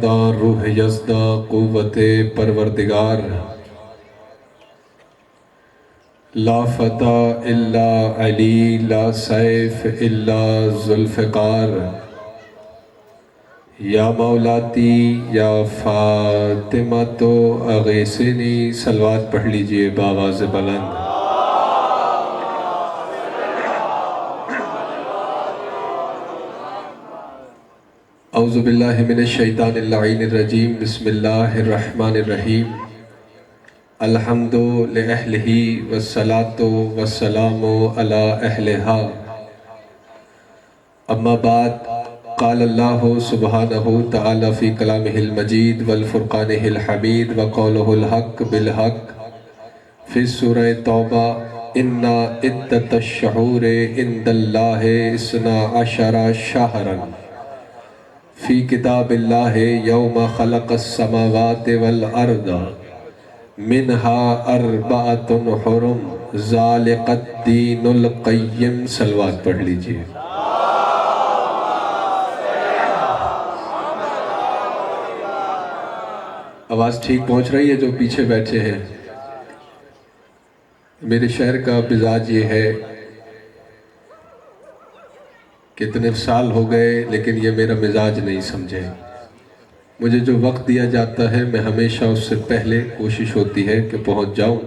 روح یزدہ قوت پروردگار، لا فتح الا علی، لا سیف الا ذوالفقار، یا مولاتی یا فاطمہ تو اغیثنی۔ صلوات پڑھ لیجئے بآواز بلند۔ اعوذ باللہ من الشیطان اللعین الرجیم، بسم اللہ الرحمن الرحیم۔ الحمد لأہلہ والصلاة والسلام علی اہلہا، اما بعد، قال اللہ سبحانہ تعالی فی کلامہ المجید والفرقانہ الحمید وقولہ الحق بالحق فی سورہ توبہ، ان عدۃ الشہور عند اللہ اثنا عشر شہرا فی کتاب اللہ یوم خلق السماوات والارض منہا اربعۃ حرم ذالک الدین القیم۔ صلوات پڑھ لیجئے۔ آواز ٹھیک پہنچ رہی ہے جو پیچھے بیٹھے ہیں؟ میرے شہر کا مزاج یہ ہے، کتنے سال ہو گئے لیکن یہ میرا مزاج نہیں سمجھے۔ مجھے جو وقت دیا جاتا ہے میں ہمیشہ اس سے پہلے کوشش ہوتی ہے کہ پہنچ جاؤں۔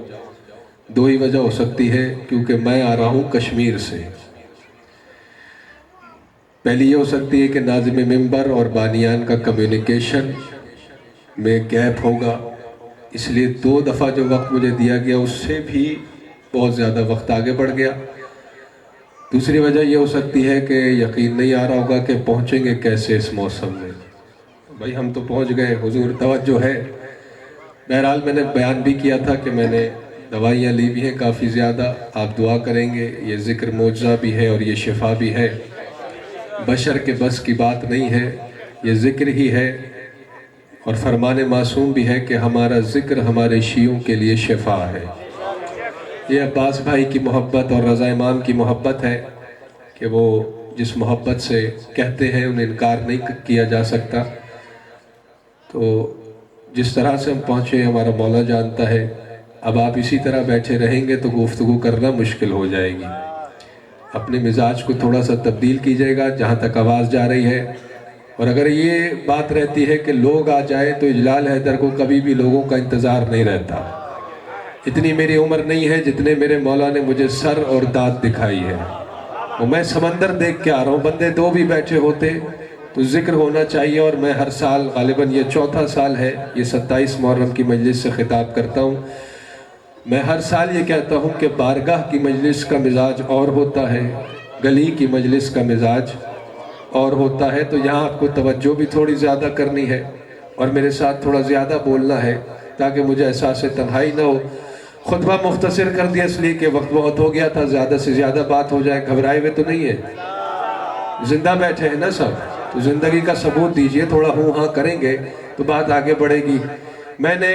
دو ہی وجہ ہو سکتی ہے، کیونکہ میں آ رہا ہوں کشمیر سے۔ پہلی یہ ہو سکتی ہے کہ ناظم منبر اور بانیان کا کمیونیکیشن میں گیپ ہوگا، اس لیے 2 دفعہ جو وقت مجھے دیا گیا اس سے بھی بہت زیادہ وقت آگے بڑھ گیا۔ دوسری وجہ یہ ہو سکتی ہے کہ یقین نہیں آ رہا ہوگا کہ پہنچیں گے کیسے اس موسم میں۔ بھائی ہم تو پہنچ گئے، حضور توجہ ہے۔ بہرحال میں نے بیان بھی کیا تھا کہ میں نے دوائیاں لی بھی ہیں کافی زیادہ، آپ دعا کریں گے۔ یہ ذکر معجزہ بھی ہے اور یہ شفا بھی ہے، بشر کے بس کی بات نہیں ہے، یہ ذکر ہی ہے اور فرمان معصوم بھی ہے کہ ہمارا ذکر ہمارے شیعوں کے لیے شفا ہے۔ یہ عباس بھائی کی محبت اور رضا امام کی محبت ہے کہ وہ جس محبت سے کہتے ہیں انہیں انکار نہیں کیا جا سکتا۔ تو جس طرح سے ہم پہنچے ہمارا مولا جانتا ہے۔ اب آپ اسی طرح بیٹھے رہیں گے تو گفتگو کرنا مشکل ہو جائے گی۔ اپنے مزاج کو تھوڑا سا تبدیل کیجئے گا جہاں تک آواز جا رہی ہے، اور اگر یہ بات رہتی ہے کہ لوگ آ جائیں تو اجلال حیدر کو کبھی بھی لوگوں کا انتظار نہیں رہتا۔ اتنی میری عمر نہیں ہے جتنے میرے مولا نے مجھے سر اور دانت دکھائی ہے، اور میں سمندر دیکھ کے آ رہا ہوں۔ بندے 2 بھی بیٹھے ہوتے تو ذکر ہونا چاہیے، اور میں ہر سال غالباً یہ 4تھا سال ہے، یہ 27 محرم کی مجلس سے خطاب کرتا ہوں۔ میں ہر سال یہ کہتا ہوں کہ بارگاہ کی مجلس کا مزاج اور ہوتا ہے، گلی کی مجلس کا مزاج اور ہوتا ہے۔ تو یہاں آپ کو توجہ بھی تھوڑی زیادہ کرنی ہے اور میرے ساتھ تھوڑا زیادہ بولنا ہے تاکہ مجھے احساس تنہائی نہ ہو۔ خطبہ مختصر کر دیا اس لیے کہ وقت بہت ہو گیا تھا، زیادہ سے زیادہ بات ہو جائے۔ گھبرائے ہوئے تو نہیں ہے؟ زندہ بیٹھے ہیں نا سب؟ تو زندگی کا ثبوت دیجئے، تھوڑا ہوں ہاں کریں گے تو بات آگے بڑھے گی۔ میں نے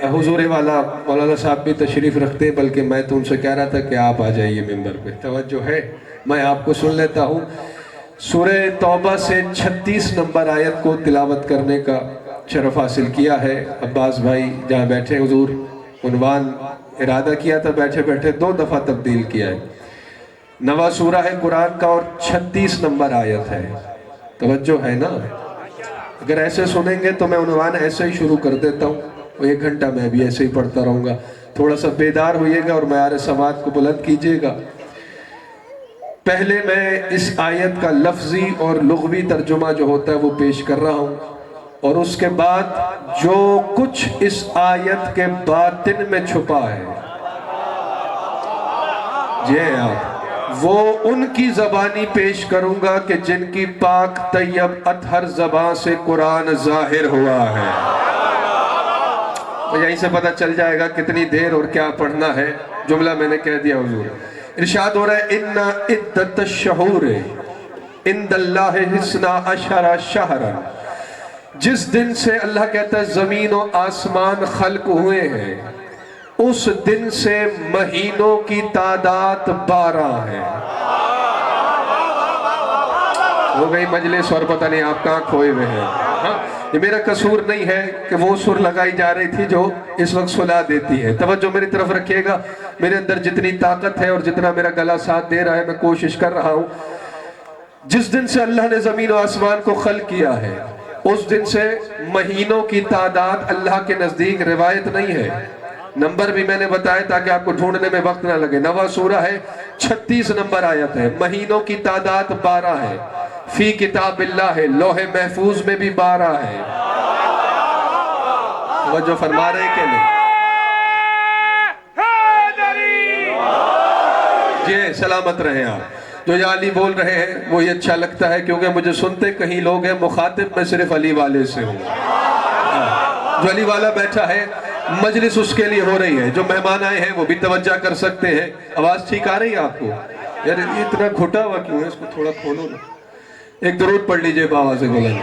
حضور والا مولانا صاحب بھی تشریف رکھتے ہیں، بلکہ میں تو ان سے کہہ رہا تھا کہ آپ آ جائیے ممبر پہ۔ توجہ ہے؟ میں آپ کو سن لیتا ہوں۔ سورہ توبہ سے 36 نمبر آیت کو تلاوت کرنے کا شرف حاصل کیا ہے۔ عباس بھائی جہاں بیٹھے، حضور عنوان ارادہ کیا تھا بیٹھے بیٹھے 2 دفعہ تبدیل کیا ہے۔ نواں سورہ ہے قرآن کا اور 36 نمبر آیت ہے۔ توجہ ہے نا؟ اگر ایسے سنیں گے تو میں عنوان ایسے ہی شروع کر دیتا ہوں، اور 1 گھنٹہ میں بھی ایسے ہی پڑھتا رہوں گا۔ تھوڑا سا بیدار ہوئیے گا اور معیار سماعت کو بلند کیجئے گا۔ پہلے میں اس آیت کا لفظی اور لغوی ترجمہ جو ہوتا ہے وہ پیش کر رہا ہوں، اور اس کے بعد جو کچھ اس آیت کے باطن میں چھپا ہے، جی آپ، وہ ان کی زبانی پیش کروں گا کہ جن کی پاک طیب اطہر زبان سے قرآن ظاہر ہوا ہے۔ یہیں سے پتہ چل جائے گا کتنی دیر اور کیا پڑھنا ہے۔ جملہ میں نے کہہ دیا حضور۔ ارشاد ہو رہا ہے، ان عدۃ الشہور عند اللہ اثنا عشر شہرا، جس دن سے اللہ کہتا ہے زمین و آسمان خلق ہوئے ہیں، اس دن سے مہینوں کی تعداد 12 ہے۔ ہو گئی مجلس اور پتہ نہیں آپ کہاں کھوئے ہوئے ہیں۔ یہ میرا قصور نہیں ہے کہ وہ سر لگائی جا رہی تھی جو اس وقت سلا دیتی ہے. توجہ میری طرف رکھیے گا. میرے اندر جتنی طاقت ہے اور جتنا میرا گلا ساتھ دے رہا ہے میں کوشش کر رہا ہوں. جس دن سے اللہ نے زمین و آسمان کو خلق کیا ہے اس دن سے مہینوں کی تعداد اللہ کے نزدیک روایت نہیں ہے. نمبر بھی میں نے بتایا تاکہ آپ کو ڈھونڈنے میں وقت نہ لگے. نوا سورہ ہے 36 نمبر آیت ہے. مہینوں کی تعداد 12 ہے. فی کتاب اللہ ہے, لوح محفوظ میں بھی 12 ہے. توجہ فرما رہے کہ نہیں؟ جی سلامت رہے آپ. جو یہ علی بول رہے ہیں وہی اچھا لگتا ہے کیونکہ مجھے سنتے کہیں لوگ ہیں, مخاطب میں صرف علی والے سے ہوں. جو علی والا بیٹھا ہے مجلس اس کے لیے ہو رہی ہے. جو مہمان آئے ہیں وہ بھی توجہ کر سکتے ہیں. آواز ٹھیک آ رہی ہے آپ کو؟ یار یہ اتنا گھٹا ہوا کیوں ہے, اس کو تھوڑا کھولو نا. ایک درود پڑھ لیجئے بآواز بلند.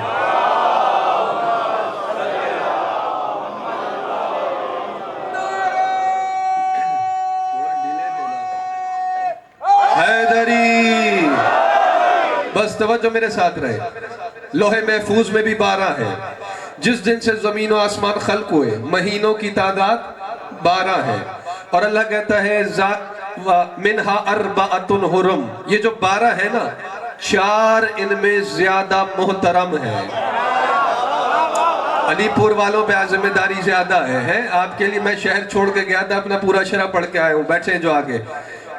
حیدری. بس توجہ میرے ساتھ رہے. لوح محفوظ میں بھی 12 ہے. جس دن سے زمین و آسمان خلق ہوئے مہینوں کی تعداد 12 ہے. اور اللہ کہتا ہے منہا اربعۃ حرم. یہ جو 12 ہے نا, 4 ان میں زیادہ محترم ہے. علی پور والوں پہ ذمہ داری زیادہ ہے. آپ کے لیے میں شہر چھوڑ کے گیا تھا, اپنا پورا شرح پڑھ کے آیا ہوں. بیٹھے جو آگے,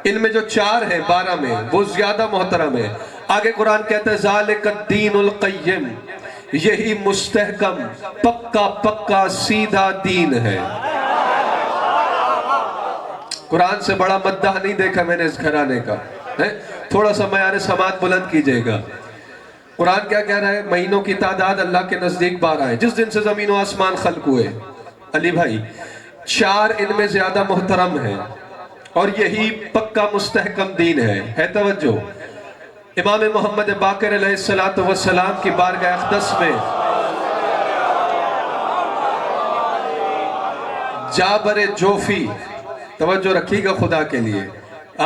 ان میں جو 4 ہیں 12 میں وہ زیادہ محترم ہے. آگے قرآن کہتا ہے ذالک الدین القیم, یہی مستحکم پکا سیدھا دین ہے. قرآن سے بڑا مدح نہیں دیکھا میں نے اس گھرانے کا. تھوڑا سا معیار سماعت بلند کیجئے گا. قرآن کیا کہہ رہا ہے؟ مہینوں کی تعداد اللہ کے نزدیک 12 ہے. جس دن سے زمین و آسمان خلق ہوئے. علی بھائی 4 ان میں زیادہ محترم ہے اور یہی پکا مستحکم دین ہے. ہے توجہ. امام محمد باقر علیہ السلام کی بارگاہ اقدس میں جابر جوفی, توجہ رکھیے گا خدا کے لیے.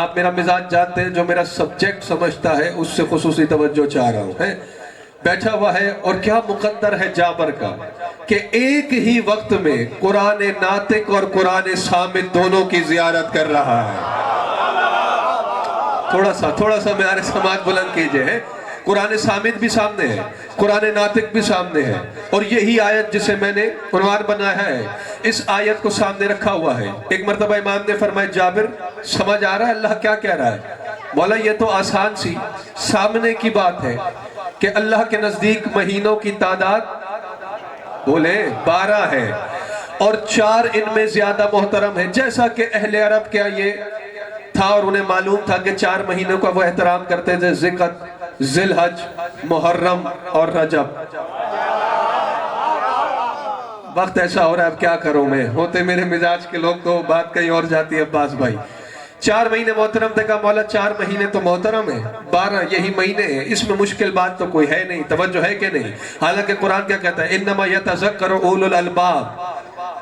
آپ میرا مزاج جانتے ہیں, جو میرا سبجیکٹ سمجھتا ہے اس سے خصوصی توجہ چاہ رہا ہوں. بیٹھا ہوا ہے اور کیا مقدر ہے جابر کا کہ ایک ہی وقت میں قرآن ناطق اور قرآن صامت دونوں کی زیارت کر رہا ہے. تھوڑا سا معیار سماعت بلند کیجئے. قرآن صامت بھی سامنے ہے, قرآن ناطق بھی سامنے ہے, اور یہی آیت جسے میں نے عنوان بنایا ہے اس آیت کو سامنے رکھا ہوا ہے. ایک مرتبہ امام نے فرمایا جابر سمجھ آ رہا ہے اللہ کیا کہہ رہا ہے؟ مولا یہ تو آسان سی سامنے کی بات ہے کہ اللہ کے نزدیک مہینوں کی تعداد بولے 12 ہے اور 4 ان میں زیادہ محترم ہے. جیسا کہ اہل عرب کیا یہ تھا اور انہیں معلوم تھا کہ 4 مہینوں کا وہ احترام کرتے تھے, ذقت, ذی الحج, محرم اور رجب. وقت ایسا ہو رہا ہے اب کیا کروں میں, ہوتے میرے مزاج کے لوگ تو بات کہیں اور جاتی ہے. عباس بھائی 4 مہینے محترم تھے, کہا مولا 4 مہینے تو محترم ہیں, 12 یہی مہینے ہیں, اس میں مشکل بات تو کوئی ہے نہیں. توجہ ہے کہ نہیں؟ حالانکہ قرآن کیا کہتا ہے انما یتذکر اولو الالباب,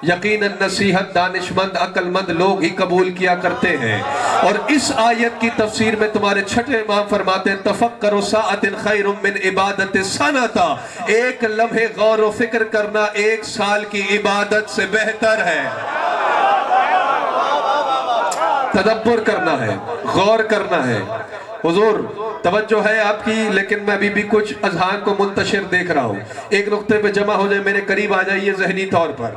یقیناً نصیحت دانشمند عقل مند لوگ ہی قبول کیا کرتے ہیں. اور اس آیت کی تفسیر میں تمہارے چھٹے امام فرماتے ہیں تفکر ساعت خیر من عبادت سنتا, ایک لمحے غور و فکر کرنا 1 سال کی عبادت سے بہتر ہے. تدبر کرنا ہے, غور کرنا ہے. حضور توجہ ہے آپ کی, لیکن میں ابھی بھی کچھ اذہان کو منتشر دیکھ رہا ہوں. ایک نقطے پہ جمع ہو جائے, میرے قریب آ جائیے ذہنی طور پر.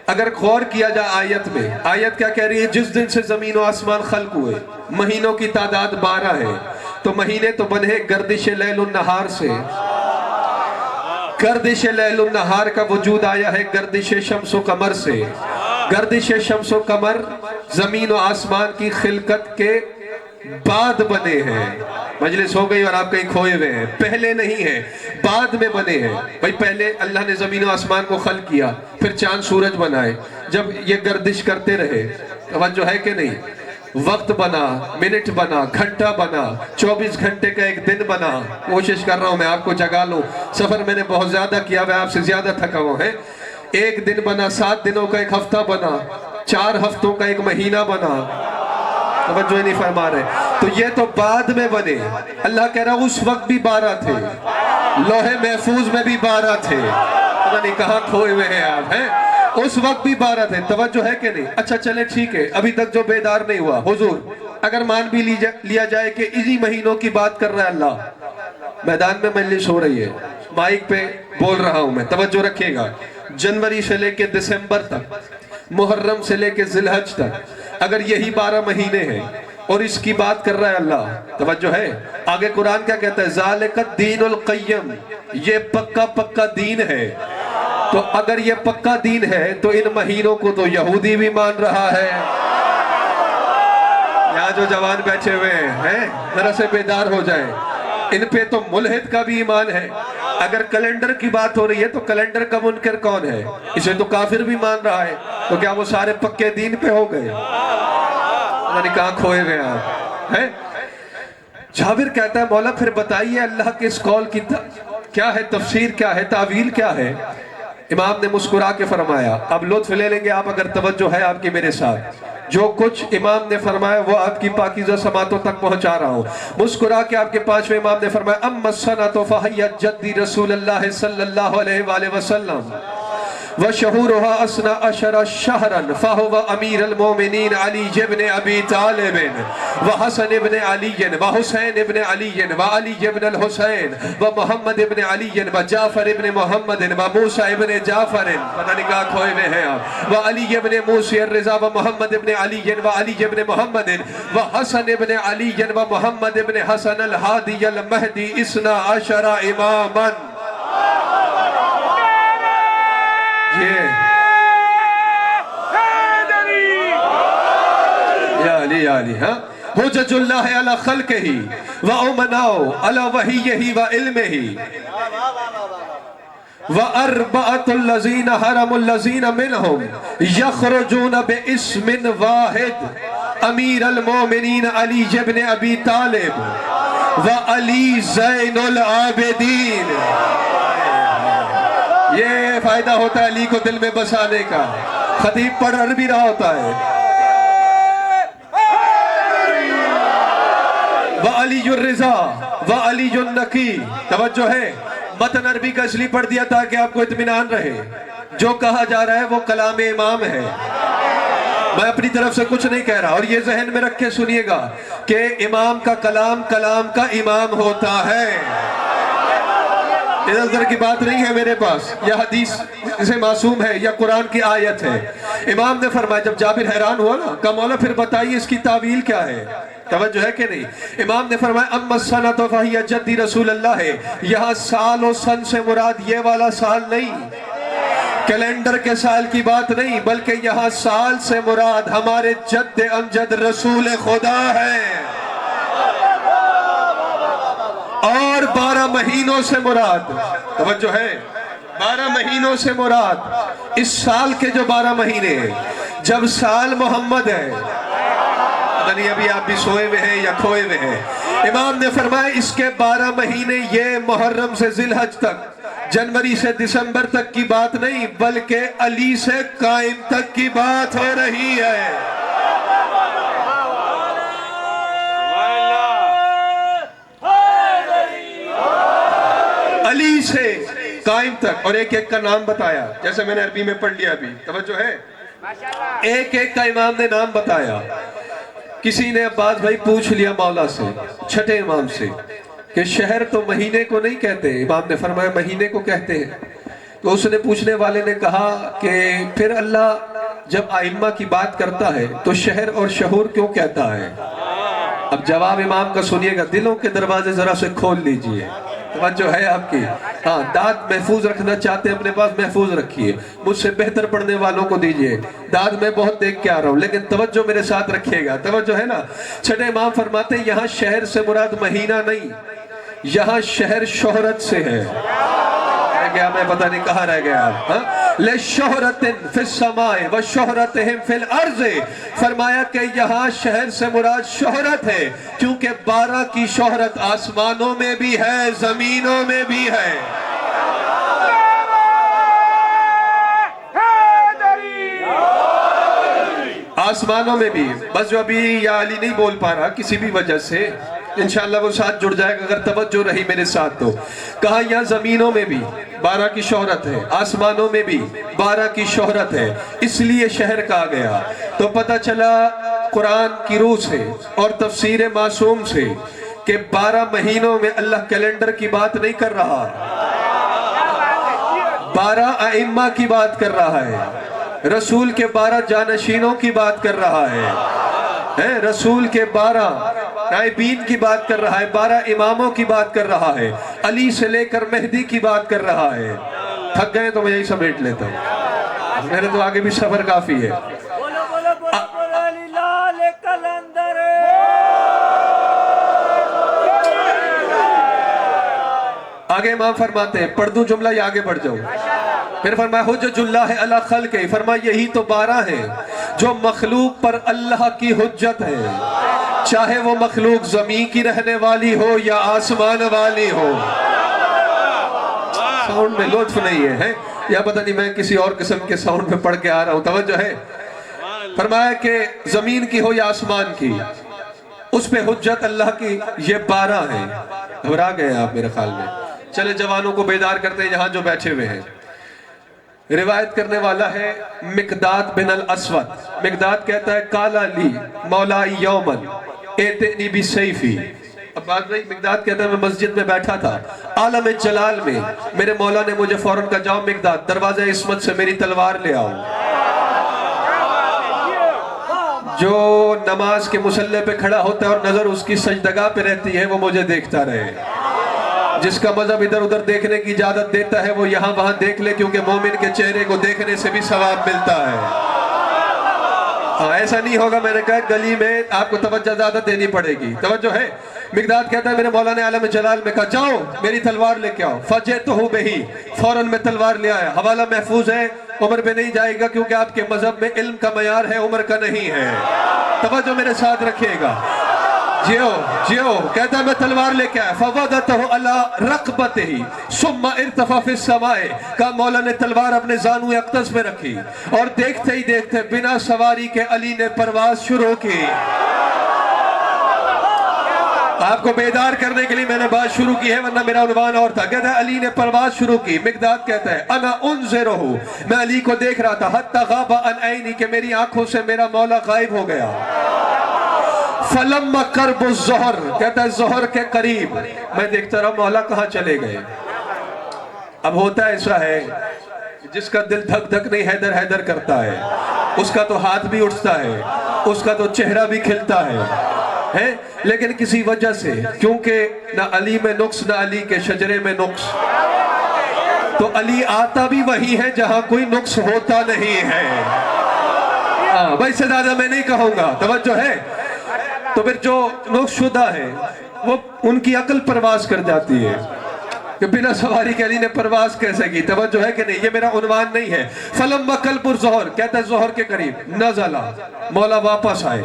اگر غور کیا جائے آیت میں, آیت کیا کہہ رہی ہے؟ جس دن سے زمین و آسمان خلق ہوئے مہینوں کی تعداد 12 ہے. تو مہینے تو بنے گردش لیل النہار سے. گردش لیل النہار کا وجود آیا ہے گردش شمس و قمر سے. گردش شمس و قمر زمین و آسمان کی خلقت کے بعد بنے ہیں. مجلس ہو گئی اور آپ کہیں کھوئے ہوئے ہیں, پہلے نہیں ہیں, بعد میں بنے ہیں. بھئی پہلے اللہ نے زمین و آسمان کو خلق کیا, پھر چاند سورج بنائے, جب یہ گردش کرتے رہے. توجہ ہے کہ نہیں؟ وقت بنا, منٹ بنا, گھنٹہ بنا, 24 گھنٹے کا ایک دن بنا. کوشش کر رہا ہوں میں آپ کو جگا لوں, سفر میں نے بہت زیادہ کیا, میں آپ سے زیادہ تھکا ہوا ہے. ایک دن بنا, 7 دنوں کا ایک ہفتہ بنا, 4 ہفتوں کا ایک مہینہ بنا. توجہ نہیں فرما رہے. تو یہ تو بعد میں بنے. اللہ کہہ رہا اس وقت بھی 12 تھے, لوح محفوظ میں بھی 12 تھے, پتہ نہیں کہاں کھوئے ہوئے ہیں آپ ہیں. اس وقت بھی 12 تھے. توجہ ہے کہ نہیں؟ اچھا چلے ٹھیک ہے. ابھی تک جو بیدار نہیں ہوا، حضور اگر مان بھی لیا جائے کہ اسی مہینوں کی بات کر رہا ہے اللہ، میدان میں مجلس ہو رہی ہے، مائک پہ بول رہا ہوں میں، توجہ رکھیے گا. جنوری سے لے کے دسمبر تک، محرم سے لے کے ذی الحج تک، اگر یہی 12 مہینے ہیں اور اس کی بات کر رہا ہے اللہ، توجہ ہے. آگے قرآن کیا کہتا ہے؟ ذالک الدین القیم، یہ پکا دین ہے. تو اگر یہ پکا دین ہے تو ان مہینوں کو تو یہودی بھی مان رہا ہے. یہاں جو جوان بیٹھے ہوئے ہیں ذرا سے بیدار ہو جائیں. ان پہ تو ملحد کا بھی ایمان ہے. اگر کیلنڈر کی بات ہو رہی ہے تو کیلنڈر کا منکر کون ہے؟ اسے تو کافر بھی مان رہا ہے. تو کیا وہ سارے پکے دین پہ ہو گئے؟ یعنی کہاں کھوئے گئے آپ ہیں؟ جابر کہتا ہے مولا پھر بتائیے اللہ کے اس قول کی کیا ہے تفسیر، کیا ہے تعویل، کیا ہے؟ امام نے مسکرا کے فرمایا. اب لطف لے لیں گے آپ اگر توجہ ہے آپ کی میرے ساتھ. جو کچھ امام نے فرمایا وہ آپ کی پاکیزہ سماعتوں تک پہنچا رہا ہوں. مسکرا کے آپ کے 5ویں امام نے فرمایا اما السنۃ فہی جدی رسول اللہ صلی اللہ علیہ وآلہ وسلم وشہورها اثنا عشر شہرا فہو امیر المومنین علی ابن ابی طالب وحسن ابن علی وحسین ابن علی وعلی ابن الحسین ومحمد ابن علی وجعفر ابن محمد وموسیٰ ابن جعفر، پتہ نہیں کہاں کھوئے ہوئے ہیں آپ، وعلی ابن موسیٰ الرضا ومحمد ابن علی وعلی ابن محمد وحسن ابن علی ومحمد ابن حسن الہادی المہدی اثنا عشر اماما. یا علی ہاں حجج اللہ علی خلقہ وامناؤ علی وحیہ وعلمہ واربعۃ الذین حرم الذین منہم یخرجون باسم واحد امیر المومنین علی ابن ابی طالب وعلی زین العابدین. یہ فائدہ ہوتا ہے علی کو دل میں بسانے کا. خطیب پڑھ عربی رہا ہوتا ہے. وَعَلِيُّ الرِّضَا وَعَلِيُّ النَّقِي. توجہ ہے، متن عربی کا اس لیے پڑھ دیا تاکہ آپ کو اطمینان رہے. جو کہا جا رہا ہے وہ کلام امام ہے، میں اپنی طرف سے کچھ نہیں کہہ رہا. اور یہ ذہن میں رکھ کے سنیے گا کہ امام کا کلام کلام کا امام ہوتا ہے. ادھر ادھر کی بات نہیں ہے میرے پاس، یا حدیث سے معصوم ہے یا قرآن کی آیت ہے. امام نے فرمایا جب جابر حیران ہوا نا، کہا مولا پھر بتائیے اس کی تعویل کیا ہے؟ توجہ ہے کہ نہیں؟ امام نے فرمایا اما السنۃ فہی جدی رسول اللہ ہے. یہاں سال و سن سے مراد یہ والا سال نہیں، کیلنڈر کے سال کی بات نہیں، بلکہ یہاں سال سے مراد ہمارے جد امجد رسول خدا ہے. اور 12 مہینوں سے مراد، توجہ ہے، 12 مہینوں سے مراد اس سال کے جو 12 مہینے ہیں، جب سال محمد ہے، نہیں ابھی آپ بھی سوئے ہوئے ہیں یا کھوئے ہوئے ہیں. امام نے فرمایا اس کے 12 مہینے یہ محرم سے ذی الحج تک، جنوری سے دسمبر تک کی بات نہیں، بلکہ علی سے قائم تک کی بات ہو رہی ہے. علی سے قائم تک. اور ایک ایک کا نام بتایا، جیسے میں نے عربی میں پڑھ لیا ابھی، توجہ ہے، ایک ایک کا امام نے نام بتایا. کسی نے عباس بھائی پوچھ لیا مولا سے، چھٹے امام سے، کہ شہر تو مہینے کو نہیں کہتے. امام نے فرمایا مہینے کو کہتے ہیں. تو اس نے پوچھنے والے نے کہا کہ پھر اللہ جب ائمہ کی بات کرتا ہے تو شہر اور شہور کیوں کہتا ہے؟ اب جواب امام کا سنیے گا، دلوں کے دروازے ذرا سے کھول لیجئے. توجہ ہے آپ کی؟ ہاں، داد محفوظ رکھنا چاہتے ہیں اپنے پاس محفوظ رکھیے، مجھ سے بہتر پڑھنے والوں کو دیجئے. داد میں بہت دیکھ کے آ رہا ہوں لیکن توجہ میرے ساتھ رکھیے گا. توجہ ہے نا؟ چھٹے امام فرماتے ہیں یہاں شہر سے مراد مہینہ نہیں، یہاں شہر شہرت سے ہے. رہ گیا میں پتہ نہیں کہاں رہ گیا. لِشُّہْرَةٍ فِي السَّمَاءِ وَشُّہْرَتِهِمْ فِي الْأَرْضِ. فرمایا کہ یہاں شہر سے مراد شہرت ہے کیونکہ 12 کی شہرت آسمانوں میں بھی ہے، زمینوں میں بھی ہے. آسمانوں میں بھی. بس جو ابھی یا علی نہیں بول پا رہا کسی بھی وجہ سے، انشاءاللہ وہ ساتھ جڑ جائے گا اگر توجہ رہی میرے ساتھ تو. کہا یہاں زمینوں میں بھی 12 کی شہرت ہے، آسمانوں میں بھی 12 کی شہرت ہے، اس لیے شہر کہا گیا. تو پتہ چلا قرآن کی روح سے اور تفسیر معصوم سے کہ 12 مہینوں میں اللہ کیلنڈر کی بات نہیں کر رہا، 12 ائمہ کی بات کر رہا ہے، رسول کے 12 جانشینوں کی بات کر رہا ہے، رسول کے 12 نائبین کی بات کر رہا ہے، 12 اماموں کی بات کر رہا ہے، علی سے لے کر مہدی کی بات کر رہا ہے. تھک گئے تو میں یہی سمیٹ لیتا ہوں، میرے تو آگے بھی سفر کافی ہے. آگے امام فرماتے ہیں، پڑھ دوں جملہ یا آگے بڑھ جاؤں؟ پھر فرمایا حجج اللہ علی خلق، فرمایا یہی تو 12 ہیں جو مخلوق پر اللہ کی حجت ہے، چاہے وہ مخلوق زمین کی رہنے والی ہو یا آسمان والی ہو. ساؤنڈ میں لطف نہیں ہے یا پتہ نہیں میں کسی اور قسم کے ساؤنڈ میں پڑھ کے آ رہا ہوں، توجہ ہے. فرمایا کہ زمین کی ہو یا آسمان کی، اس پہ حجت اللہ کی یہ 12 ہیں. گھبرا گئے آپ میرے خیال میں. چلے جوانوں کو بیدار کرتے ہیں یہاں جو بیٹھے ہوئے ہیں. روایت کرنے والا ہے مقداد بن الاسود. مقداد کہتا ہے قال لی مولائی یومن ایتنی بی سیفی. اب بات نہیں، مقداد کہتا ہے میں مسجد میں بیٹھا تھا عالم جلال میں، میرے مولا نے مجھے فوراً کہا جاؤ مقداد دروازہ عصمت سے میری تلوار لے آؤ. جو نماز کے مصلی پہ کھڑا ہوتا ہے اور نظر اس کی سجدگاہ پہ رہتی ہے وہ مجھے دیکھتا رہے. جس کا مذہب ادھر ادھر دیکھنے کی اجازت دیتا ہے وہ یہاں وہاں دیکھ لے، کیونکہ مومن کے چہرے کو دیکھنے سے بھی ثواب ملتا ہے. ایسا نہیں ہوگا، میں نے کہا گلی میں آپ کو توجہ زیادہ دینی پڑے گی. توجہ ہے. مقداد کہتا ہے میرے مولا نے عالم جلال میں کہا جاؤ میری تلوار لے کے آؤ. فجئتہ بہی، فوراً میں تلوار لے آیا. حوالہ محفوظ ہے، عمر پہ نہیں جائے گا کیونکہ آپ کے مذہب میں علم کا معیار ہے، عمر کا نہیں ہے. توجہ میرے ساتھ رکھیے گا. جیو جیو کہتا ہے میں تلوار لے کے آیا. فوضعتہ علی رقبتہ ثم ارتفع فی السماء. کہا مولا نے تلوار اپنے زانو اقدس میں رکھی اور دیکھتے ہی دیکھتے بنا سواری کے علی نے پرواز شروع کی. آپ کو بیدار کرنے کے لیے میں نے بات شروع کی ہے ورنہ میرا عنوان اور تھا. کہتا ہے علی نے پرواز شروع کی. مقداد کہتا ہے انا انظرہ، میں علی کو دیکھ رہا تھا حتی غاب عن عینی، کہ میری آنکھوں سے میرا مولا غائب ہو گیا. فلما قرب الظہر، کہتا ہے ظہر کے قریب میں دیکھتا رہا مولا کہاں چلے گئے. اب ہوتا ایسا ہے جس کا دل دھک دھک نہیں حیدر حیدر کرتا ہے، اس کا تو ہاتھ بھی اٹھتا ہے، اس کا تو چہرہ بھی کھلتا ہے، لیکن کسی وجہ سے کیونکہ نہ علی میں نقص نہ علی کے شجرے میں نقص، تو علی آتا بھی وہی ہے جہاں کوئی نقص ہوتا نہیں ہے. بھائی سے زیادہ میں نہیں کہوں گا، توجہ ہے. تو پھر جو نقص شدہ ہے وہ ان کی عقل پرواز کر جاتی ہے کہ بنا سواری کے علی نے پرواز کیسے کی. توجہ ہے کہ نہیں؟ یہ میرا عنوان نہیں ہے. فلما قلب الظہر، کہتا ہے ظہر کے قریب نزلہ، مولا واپس آئے.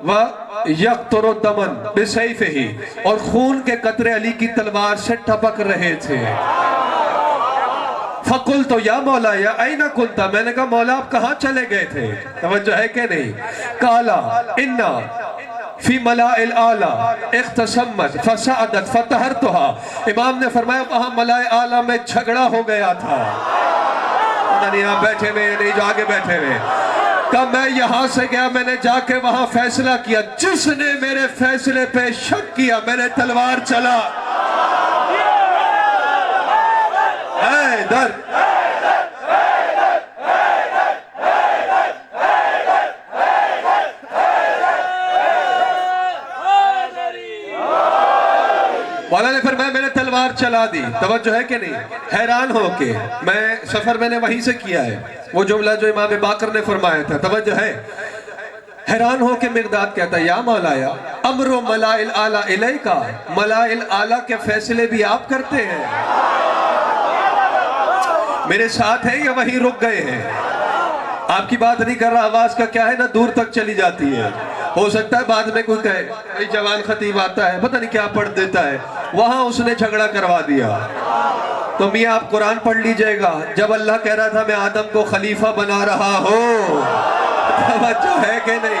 وَيَقْتُرُ الدَّمَنْ بِسَيْفِهِ، اور خون کے قطرے علی کی تلوار سے ٹپک رہے تھے. فَقُلْتُ يَا مَوْلَا يَا أَيْنَ كُنْتَ، میں نے کہا مولا آپ کہاں چلے گئے تھے؟ توجہ ہے کہ نہیں؟ قَالَ إِنَّا فی ملائے اعلیٰ اختصمت فسعدت فطہرتها. امام نے فرمایا وہاں ملائے اعلیٰ میں جھگڑا ہو گیا تھا. نہیں آپ بیٹھے ہوئے نہیں جو آگے بیٹھے ہوئے. کہا میں یہاں سے گیا، میں نے جا کے وہاں فیصلہ کیا، جس نے میرے فیصلے پہ شک کیا میں نے تلوار چلا. اے در مولا نے فرمایا میں نے تلوار چلا دی. توجہ ہے کہ نہیں؟ حیران ہو کے میں سفر میں نے وہیں سے کیا ہے، وہ جملہ جو امام باقر نے فرمایا تھا. توجہ ہے. حیران ہو کے مقداد کہتا ہے یا مولایا امر ملائل اعلیٰ الیکا، ملائل اعلیٰ کے فیصلے بھی آپ کرتے ہیں؟ میرے ساتھ ہیں یا وہیں رک گئے ہیں؟ آپ کی بات نہیں کر رہا، آواز کا کیا ہے نا دور تک چلی جاتی ہے. ہو سکتا ہے بعد میں کوئی کہے بھئی جوان خطیب آتا ہے پتہ نہیں کیا پڑھ دیتا ہے، وہاں اس نے جھگڑا کروا دیا. تو میاں آپ قرآن پڑھ لیجئے گا، جب اللہ کہہ رہا تھا میں آدم کو خلیفہ بنا رہا ہوں. توجہ ہے کہ نہیں؟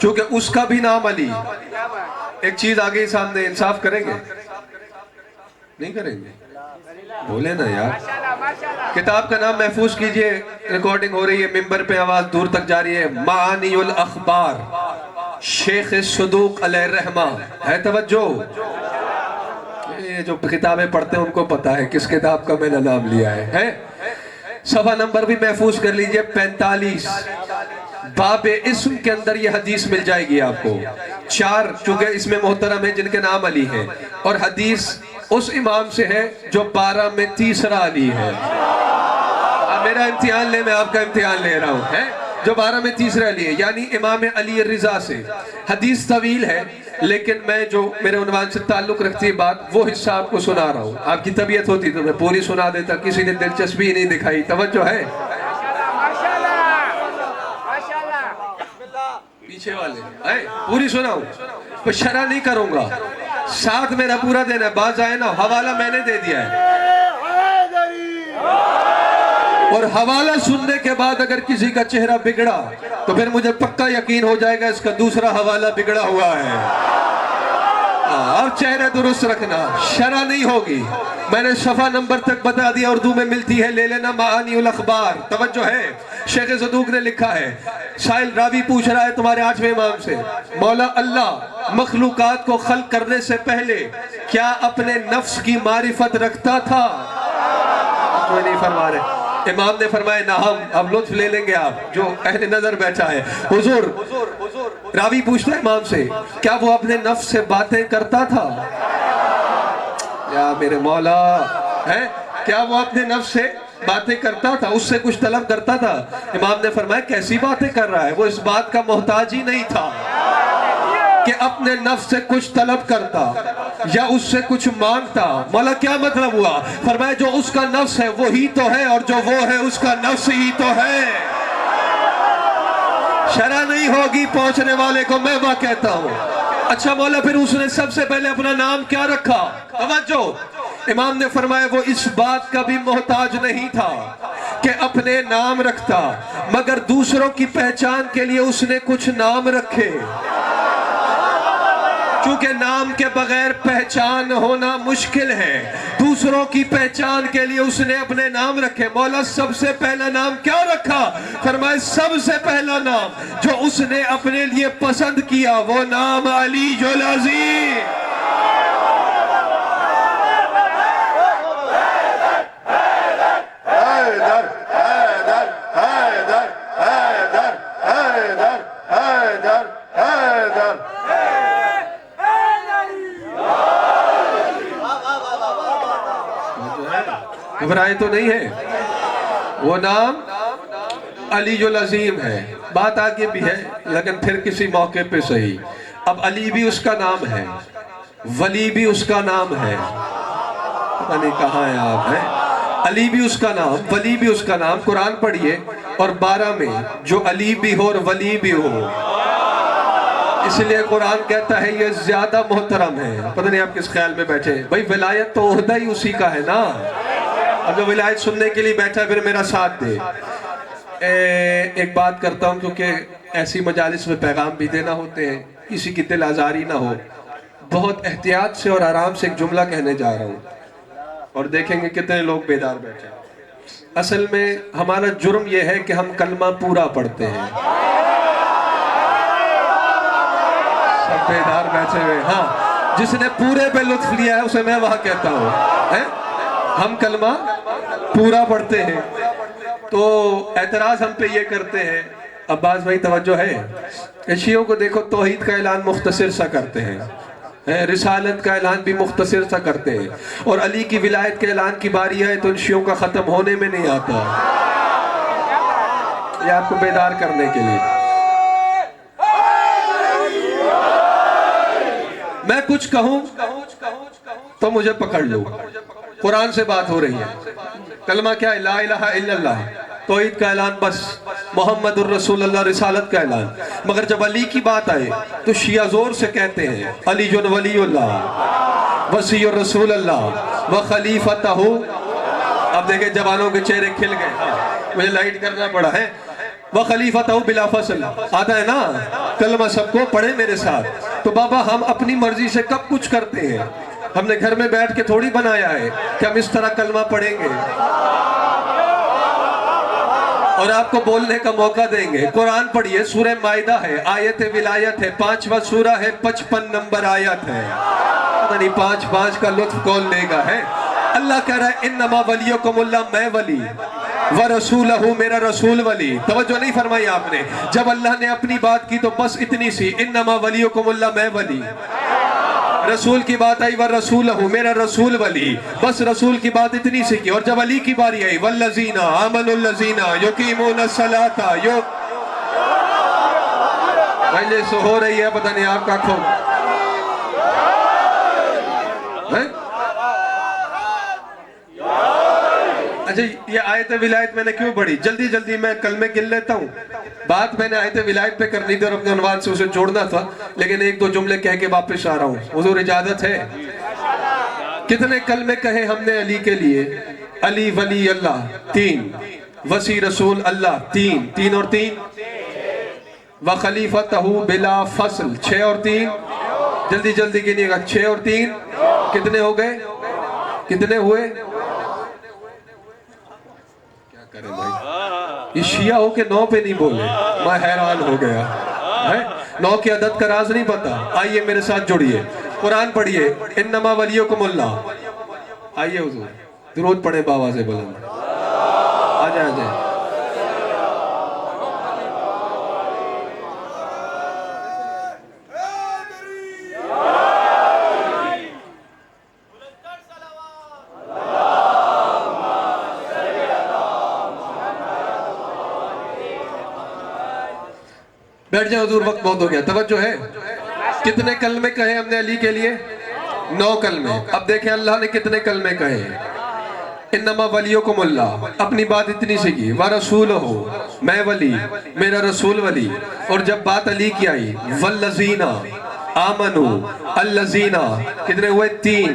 چونکہ اس کا بھی نام علی. ایک چیز آگے سامنے، انصاف کریں گے نہیں کریں گے؟ بولے نا یار. کتاب کا نام محفوظ کیجئے، ریکارڈنگ ہو رہی ہے، ممبر پہ آواز دور تک جاری ہے. معانی الاخبار، شیخ صدوق علیہ الرحمہ. ہے توجہ؟ یہ جو کتابیں پڑھتے ہیں ان کو پتا ہے کس کتاب کا میں نے نام لیا ہے. صفحہ نمبر بھی محفوظ کر لیجئے، 45. باب اسم کے اندر یہ حدیث مل جائے گی آپ کو. 4 چونکہ اس میں محترم ہیں جن کے نام علی ہے، اور حدیث اس امام سے ہے جو 12 میں تیسرا علی ہے. میرا امتحان لے، میں آپ کا امتحان لے رہا ہوں. جو 12 میں تیسرا علی ہے، یعنی امام علی الرضا سے. حدیث طویل ہے لیکن میں جو میرے عنوان سے تعلق رکھتی ہے بات، وہ حصہ آپ کو سنا رہا ہوں. آپ کی طبیعت ہوتی تو میں پوری سنا دیتا، کسی نے دلچسپی نہیں دکھائی. توجہ ہے؟ پیچھے والے پوری سناؤں، کوئی شرح نہیں کروں گا، ساتھ میرا پورا دینا ہے. باز آئے نا، حوالہ میں نے دے دیا ہے، اور حوالہ سننے کے بعد اگر کسی کا چہرہ بگڑا تو پھر مجھے پکا یقین ہو جائے گا اس کا دوسرا حوالہ بگڑا ہوا ہے. اور چہرہ درست رکھنا، شرح نہیں ہوگی. میں نے صفحہ نمبر تک بتا دیا، اردو میں ملتی ہے، لے لینا. معانی الاخبار. توجہ ہے، شیخ صدوق نے لکھا ہے. سائل راوی پوچھ رہا ہے تمہارے 8ویں امام سے، مولا اللہ مخلوقات کو خلق کرنے سے پہلے کیا اپنے نفس کی معرفت رکھتا تھا؟ کوئی نہیں فرما رہے. امام نے فرمایا نعم. اب لطف لے لیں گے آپ جو اہل نظر بیٹھا ہے. حضور، راوی پوچھتا ہے امام سے، کیا وہ اپنے نفس سے باتیں کرتا تھا؟ یا میرے مولا، کیا وہ اپنے نفس سے باتیں کرتا تھا، اس سے کچھ طلب کرتا تھا؟ امام نے فرمایا کیسی باتیں کر رہا ہے، وہ اس بات کا محتاج ہی نہیں تھا کہ اپنے نفس سے کچھ طلب کرتا یا اس سے کچھ مانگتا. مولا کیا مطلب ہوا؟ فرمایا جو اس کا نفس ہے وہی تو ہے، اور جو وہ ہے اس کا نفس ہی تو ہے. شرح نہیں ہوگی پہنچنے والے کو میں وہ کہتا ہوں. اچھا مولا، پھر اس نے سب سے پہلے اپنا نام کیا رکھا؟ توجہ، امام نے فرمایا وہ اس بات کا بھی محتاج نہیں تھا کہ اپنے نام رکھتا، مگر دوسروں کی پہچان کے لیے اس نے کچھ نام رکھے. چونکہ نام کے بغیر پہچان ہونا مشکل ہے، دوسروں کی پہچان کے لیے اس نے اپنے نام رکھے. مولا سب سے پہلا نام کیا رکھا؟ فرمائے سب سے پہلا نام جو اس نے اپنے لیے پسند کیا وہ نام علی العظیم. گھبرائے تو نہیں ہے، وہ نام علی العظیم ہے. بات آگے بھی ہے لیکن پھر کسی موقع پہ صحیح. اب علی بھی اس کا نام ہے، ولی بھی اس کا نام ہے. پتہ نہیں کہاں ہیں آپ ہیں. علی بھی اس کا نام، ولی بھی اس کا نام. قرآن پڑھیے اور 12 میں جو علی بھی ہو اور ولی بھی ہو، اس لیے قرآن کہتا ہے یہ زیادہ محترم ہے. پتہ نہیں آپ کس خیال میں بیٹھے. بھئی ولایت تو عہدہ ہی اسی کا ہے نا. اب جو ولایت سننے کے لیے بیٹھا ہے پھر میرا ساتھ دے. ایک بات کرتا ہوں کیونکہ ایسی مجالس میں پیغام بھی دینا ہوتے ہیں، کسی کی دل آزاری نہ ہو. بہت احتیاط سے اور آرام سے ایک جملہ کہنے جا رہا ہوں اور دیکھیں گے کتنے لوگ بیدار بیٹھے. اصل میں ہمارا جرم یہ ہے کہ ہم کلمہ پورا پڑھتے ہیں. سب بیدار بیٹھے ہوئے. ہاں، جس نے پورے پہ لطف لیا ہے اسے میں وہاں کہتا ہوں. ہم کلمہ پورا پڑھتے ہیں تو اعتراض ہم پہ یہ کرتے ہیں. عباس بھائی توجہ ہے، شیعوں کو دیکھو توحید کا اعلان مختصر سا کرتے ہیں، رسالت کا اعلان بھی مختصر سا کرتے ہیں، اور علی کی ولایت کے اعلان کی باری ہے تو ان شیعوں کا ختم ہونے میں نہیں آتا. یہ آپ کو بیدار کرنے کے لیے. میں کچھ کہوں تو مجھے پکڑ لو. قرآن سے بات ہو رہی ہے. کلمہ کیا ہے؟ لا الہ الا اللہ، توحید کا اعلان. بس محمد الرسول اللہ، رسالت کا اعلان. مگر جب علی کی بات آئے تو شیعہ زور سے کہتے ہیں علی جن ولی اللہ وصی الرسول اللہ و خلیفتہ. اب دیکھیں جوانوں کے چہرے کھل گئے. مجھے لائٹ کرنا پڑا ہے. وَخَلِيفَتَهُ بِلَا فَصْلٍ آتا ہے نا کلمہ سب کو پڑھے میرے ساتھ. تو بابا ہم اپنی مرضی سے کب کچھ کرتے ہیں؟ ہم نے گھر میں بیٹھ کے تھوڑی بنایا ہے کہ ہم اس طرح کلمہ پڑھیں گے اور آپ کو بولنے کا موقع دیں گے. قرآن پڑھیے، سورہ مائدہ ہے، آیت ولایت ہے، 5واں سورہ ہے، 55 نمبر آیت ہے. پتہ نہیں 5 کا لطف کون لے گا ہے. اللہ کہہ رہا ہے انما ولیکم اللہ، میں ولی، ورسولہ میرا رسول ولی. توجہ نہیں فرمائی آپ نے؟ جب اللہ نے اپنی بات کی تو بس اتنی سی، انما ولیکم اللہ، میں ولی. رسول کی بات آئی ورسولہ میرا رسول ولی، بس رسول کی بات اتنی سی کی. اور جب علی کی باری آئی والذین آمنوا الذین یقیمون الصلاۃ پہلے سے ہو رہی ہے، پتہ نہیں آپ کا کھو اچھا. یہ آیت ولایت میں نے کیوں پڑھی؟ جلدی میں کلمے گن لیتا ہوں. بات میں نے آیت ولایت پہ کرنی تھی اور اپنے عنوان سے اسے جوڑنا تھا، لیکن 1-2 جملے کہہ کے واپس آ رہا ہوں. حضور اجازت ہے؟ کتنے کلمے کہے ہم نے علی کے لیے؟ علی ولی اللہ 3، وسیع رسول اللہ 3 اور 3، وخلیفتہ بلا فصل 6 اور 3. جلدی گنیے گا. 6 اور 3 کتنے ہو گئے؟ کتنے ہوئے؟ کرے بھائی، یہ شیعہ ہو کے 9 پہ نہیں بولے، میں حیران ہو گیا. 9 کی عدد کا راز نہیں پتا. آئیے میرے ساتھ جڑیے، قرآن پڑھیے انما ولیکم اللہ. آئیے حضور درود پڑھیں بابا سے بلند. آ جائیں. بیٹھ جائے حضور، وقت بہت ہو گیا. توجہ ہے؟ کتنے کلمے کہے ہم نے علی کے لیے؟ 9 کلمے. اب دیکھیں اللہ نے کتنے کلمے کہے. انما ولیکم اللہ، اپنی بات اتنی سی کی. ورسولہ، میں ولی، میرا رسول ولی. اور جب بات علی کی آئی والذین آمنوا الذین، کتنے ہوئے؟ 3.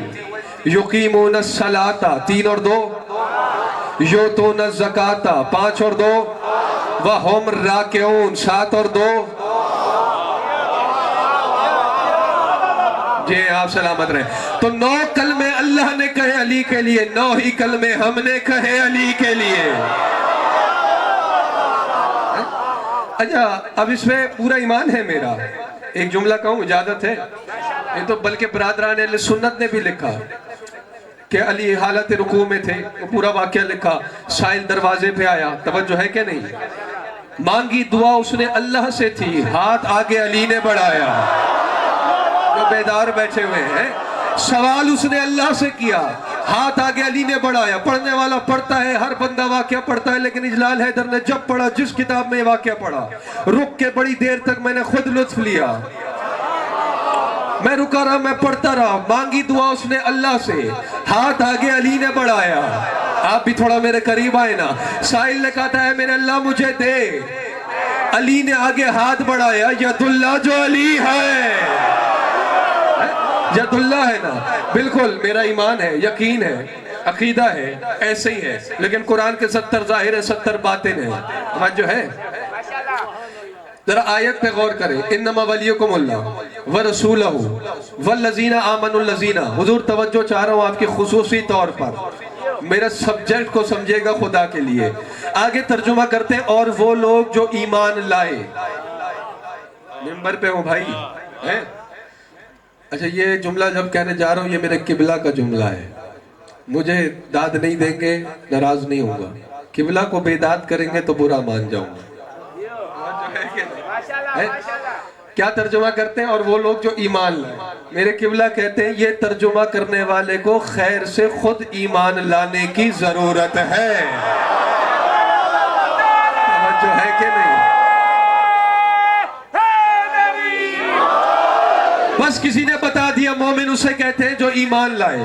یقیمون الصلاۃ 3 اور 2، یؤتون الزکاۃ 5 اور 2، وَهُمْ رَاكِعُونَ 7 اور 2. جی آپ سلامت رہے. تو 9 کلمے اللہ نے کہے علی کے لیے، 9 ہی کلمے ہم نے کہے علی کے لیے. اچھا اب اس میں پورا ایمان ہے میرا. ایک جملہ کہوں، اجازت ہے؟ یہ تو بلکہ برادران اہل سنت نے بھی لکھا کہ علی حالت رکوع میں تھے، وہ پورا واقعہ لکھا. سائل دروازے پہ آیا، توجہ ہے کہ نہیں؟ مانگی دعا اس نے اللہ سے تھی، ہاتھ آگے علی نے بڑھایا. جو بیدار بیٹھے ہوئے ہیں، سوال اس نے اللہ سے کیا، ہاتھ آگے علی نے بڑھایا. پڑھنے والا پڑھتا ہے، ہر بندہ واقعہ پڑھتا ہے، لیکن اجلال حیدر نے جب پڑھا، جس کتاب میں یہ واقعہ پڑھا، رک کے بڑی دیر تک میں نے خود لطف لیا. میں رکا رہا، میں پڑھتا رہا. مانگی دعا اس نے اللہ سے، ہاتھ آگے علی نے بڑھایا. آپ بھی تھوڑا میرے قریب آئے نا. سائل نے کہا ہے میرے اللہ مجھے دے. علی نے آگے ہاتھ بڑھایا. ید اللہ جو علی ہے، ید اللہ ہے نا. بالکل میرا ایمان ہے، یقین ہے، عقیدہ ہے، ایسے ہی ہے. لیکن قرآن کے 70 ظاہر ہے، 70 باطن ہے. جو ہے ذرا آیت پہ غور کریں. انما ولیکم اللہ ورسولہ والذین آمنوا الذین. حضور توجہ چاہ رہا ہوں آپ کی خصوصی طور پر، میرا سبجیکٹ کو سمجھے گا خدا کے لیے. آگے ترجمہ کرتے ہیں اور وہ لوگ جو ایمان لائے. ممبر پہ ہوں بھائی. اچھا یہ جملہ جب کہنے جا رہا ہوں، یہ میرے قبلہ کا جملہ ہے. مجھے داد نہیں دیں گے، ناراض نہیں ہوں گا. قبلہ کو بے داد کریں گے تو برا مان جاؤں گا. کیا ترجمہ کرتے ہیں اور وہ لوگ جو ایمان لائے؟ میرے قبلہ کہتے ہیں یہ ترجمہ کرنے والے کو خیر سے خود ایمان لانے کی ضرورت ہے. توجہ ہے کہ نہیں؟ بس کسی نے بتا دیا مومن اسے کہتے ہیں جو ایمان لائے.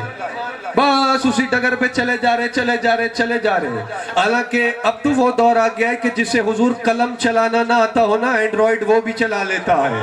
بس اسی ڈگر پہ چلے جا رہے. حالانکہ اب تو وہ دور آ گیا ہے کہ جسے حضور قلم چلانا نہ آتا ہو نا، اینڈرائیڈ وہ بھی چلا لیتا ہے.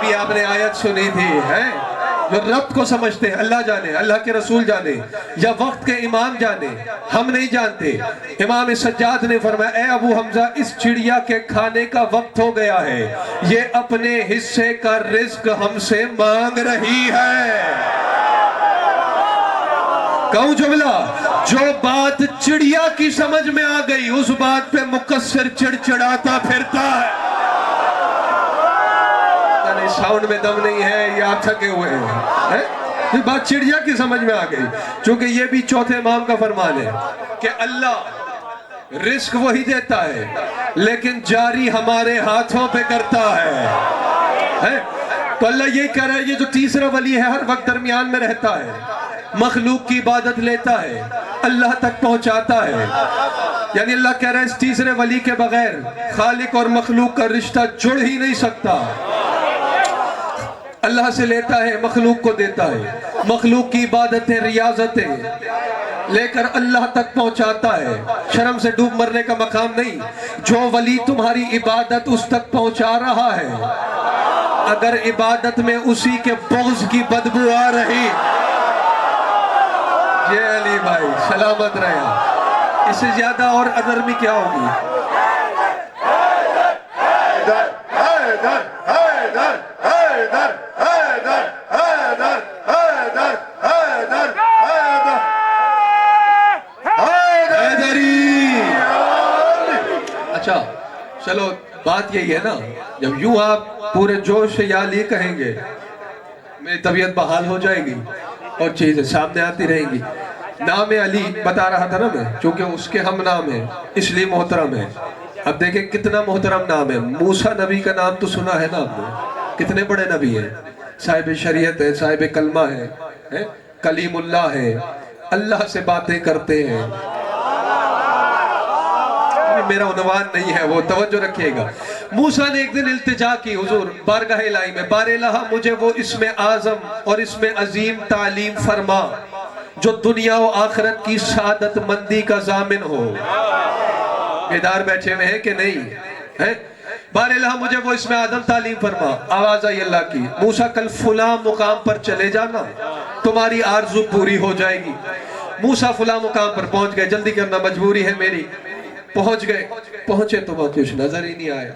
بھی آپ نے آیت سنی تھی ہے جو رب کو سمجھتے ہیں اللہ جانے اللہ کے رسول جانے یا وقت کے امام جانے ہم نہیں جانتے امام سجاد نے فرمایا اے ابو حمزہ اس چڑیا کے کھانے کا وقت ہو گیا ہے یہ اپنے حصے کا رزق ہم سے مانگ رہی ہے کہوں جملہ جو بات چڑیا کی سمجھ میں آ گئی اس بات پہ مقصر چڑچڑاتا پھرتا ہے ساؤنڈ میں دم نہیں ہے یا آپ تھکے ہوئے ہیں یہ بات چڑیا کی سمجھ میں آ گئی چونکہ یہ بھی چوتھے امام کا فرمان ہے کہ اللہ رزق وہی دیتا ہے لیکن جاری ہمارے ہاتھوں پہ کرتا ہے تو اللہ یہی کہہ رہا ہے یہ جو تیسرا ولی ہے ہر وقت درمیان میں رہتا ہے مخلوق کی عبادت لیتا ہے اللہ تک پہنچاتا ہے یعنی اللہ کہہ رہا ہے اس تیسرے ولی کے بغیر خالق اور مخلوق کا رشتہ جڑ ہی نہیں سکتا اللہ سے لیتا ہے مخلوق کو دیتا ہے مخلوق کی عبادتیں ریاضتیں لے کر اللہ تک پہنچاتا ہے شرم سے ڈوب مرنے کا مقام نہیں جو ولی تمہاری عبادت اس تک پہنچا رہا ہے اگر عبادت میں اسی کے بغض کی بدبو آ رہی یہ علی بھائی سلامت رہے اس سے زیادہ اور نرمی کیا ہوگی اچھا چلو بات یہی ہے نا جب یوں آپ پورے جوش سے یا علی کہیں گے میری طبیعت بحال ہو جائے گی اور چیزیں سامنے آتی رہیں گی نام علی بتا رہا تھا نا میں چونکہ اس کے ہم نام ہیں اس لیے محترم ہے اب دیکھیں کتنا محترم نام ہے موسیٰ نبی کا نام تو سنا ہے نا آپ نے کتنے بڑے نبی ہیں صاحب شریعت ہے صاحب کلمہ ہے کلیم اللہ ہے اللہ سے باتیں کرتے ہیں میرا عنوان نہیں ہے وہ توجہ رکھیے گا موسیٰ نے ایک دن التجا کی حضور بارگاہ الہی میں بار الہ مجھے وہ اسم اعظم اور اسم عظیم تعلیم فرما جو دنیا و آخرت کی سعادت مندی کا ضامن ہو بیدار بیٹھے ہوئے ہیں کہ نہیں بار الہ مجھے وہ اسم اعظم تعلیم فرما آواز آئی اللہ کی موسیٰ کل فلاں مقام پر چلے جانا تمہاری آرزو پوری ہو جائے گی موسیٰ فلاں مقام پر پہنچ گئے جلدی کرنا مجبوری ہے میری پہنچ گئے پہنچے تو وہاں کچھ نظر ہی نہیں آیا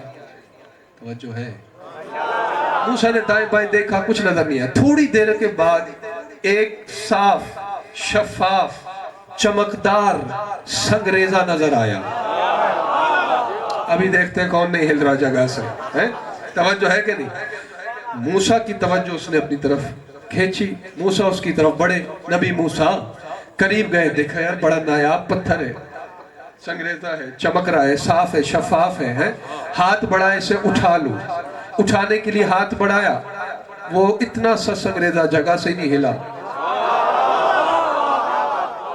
توجہ ہے موسیٰ نے دائیں بائیں دیکھا کچھ نظر نہیں آیا تھوڑی دیر کے بعد ایک صاف شفاف چمکدار سنگریزہ نظر آیا ابھی دیکھتے ہیں کون نہیں ہل رہا جگہ سے توجہ ہے کہ نہیں موسیٰ کی توجہ اس نے اپنی طرف کھینچی موسیٰ اس کی طرف بڑھے نبی موسیٰ قریب گئے دیکھا یار بڑا نایاب پتھر ہے سنگریزہ ہے چمک رہا ہے صاف ہے شفاف ہے ہاتھ بڑھائے اسے اٹھا لوں اٹھانے کے لیے ہاتھ بڑھایا وہ اتنا سا سنگریزہ جگہ سے نہیں ہلا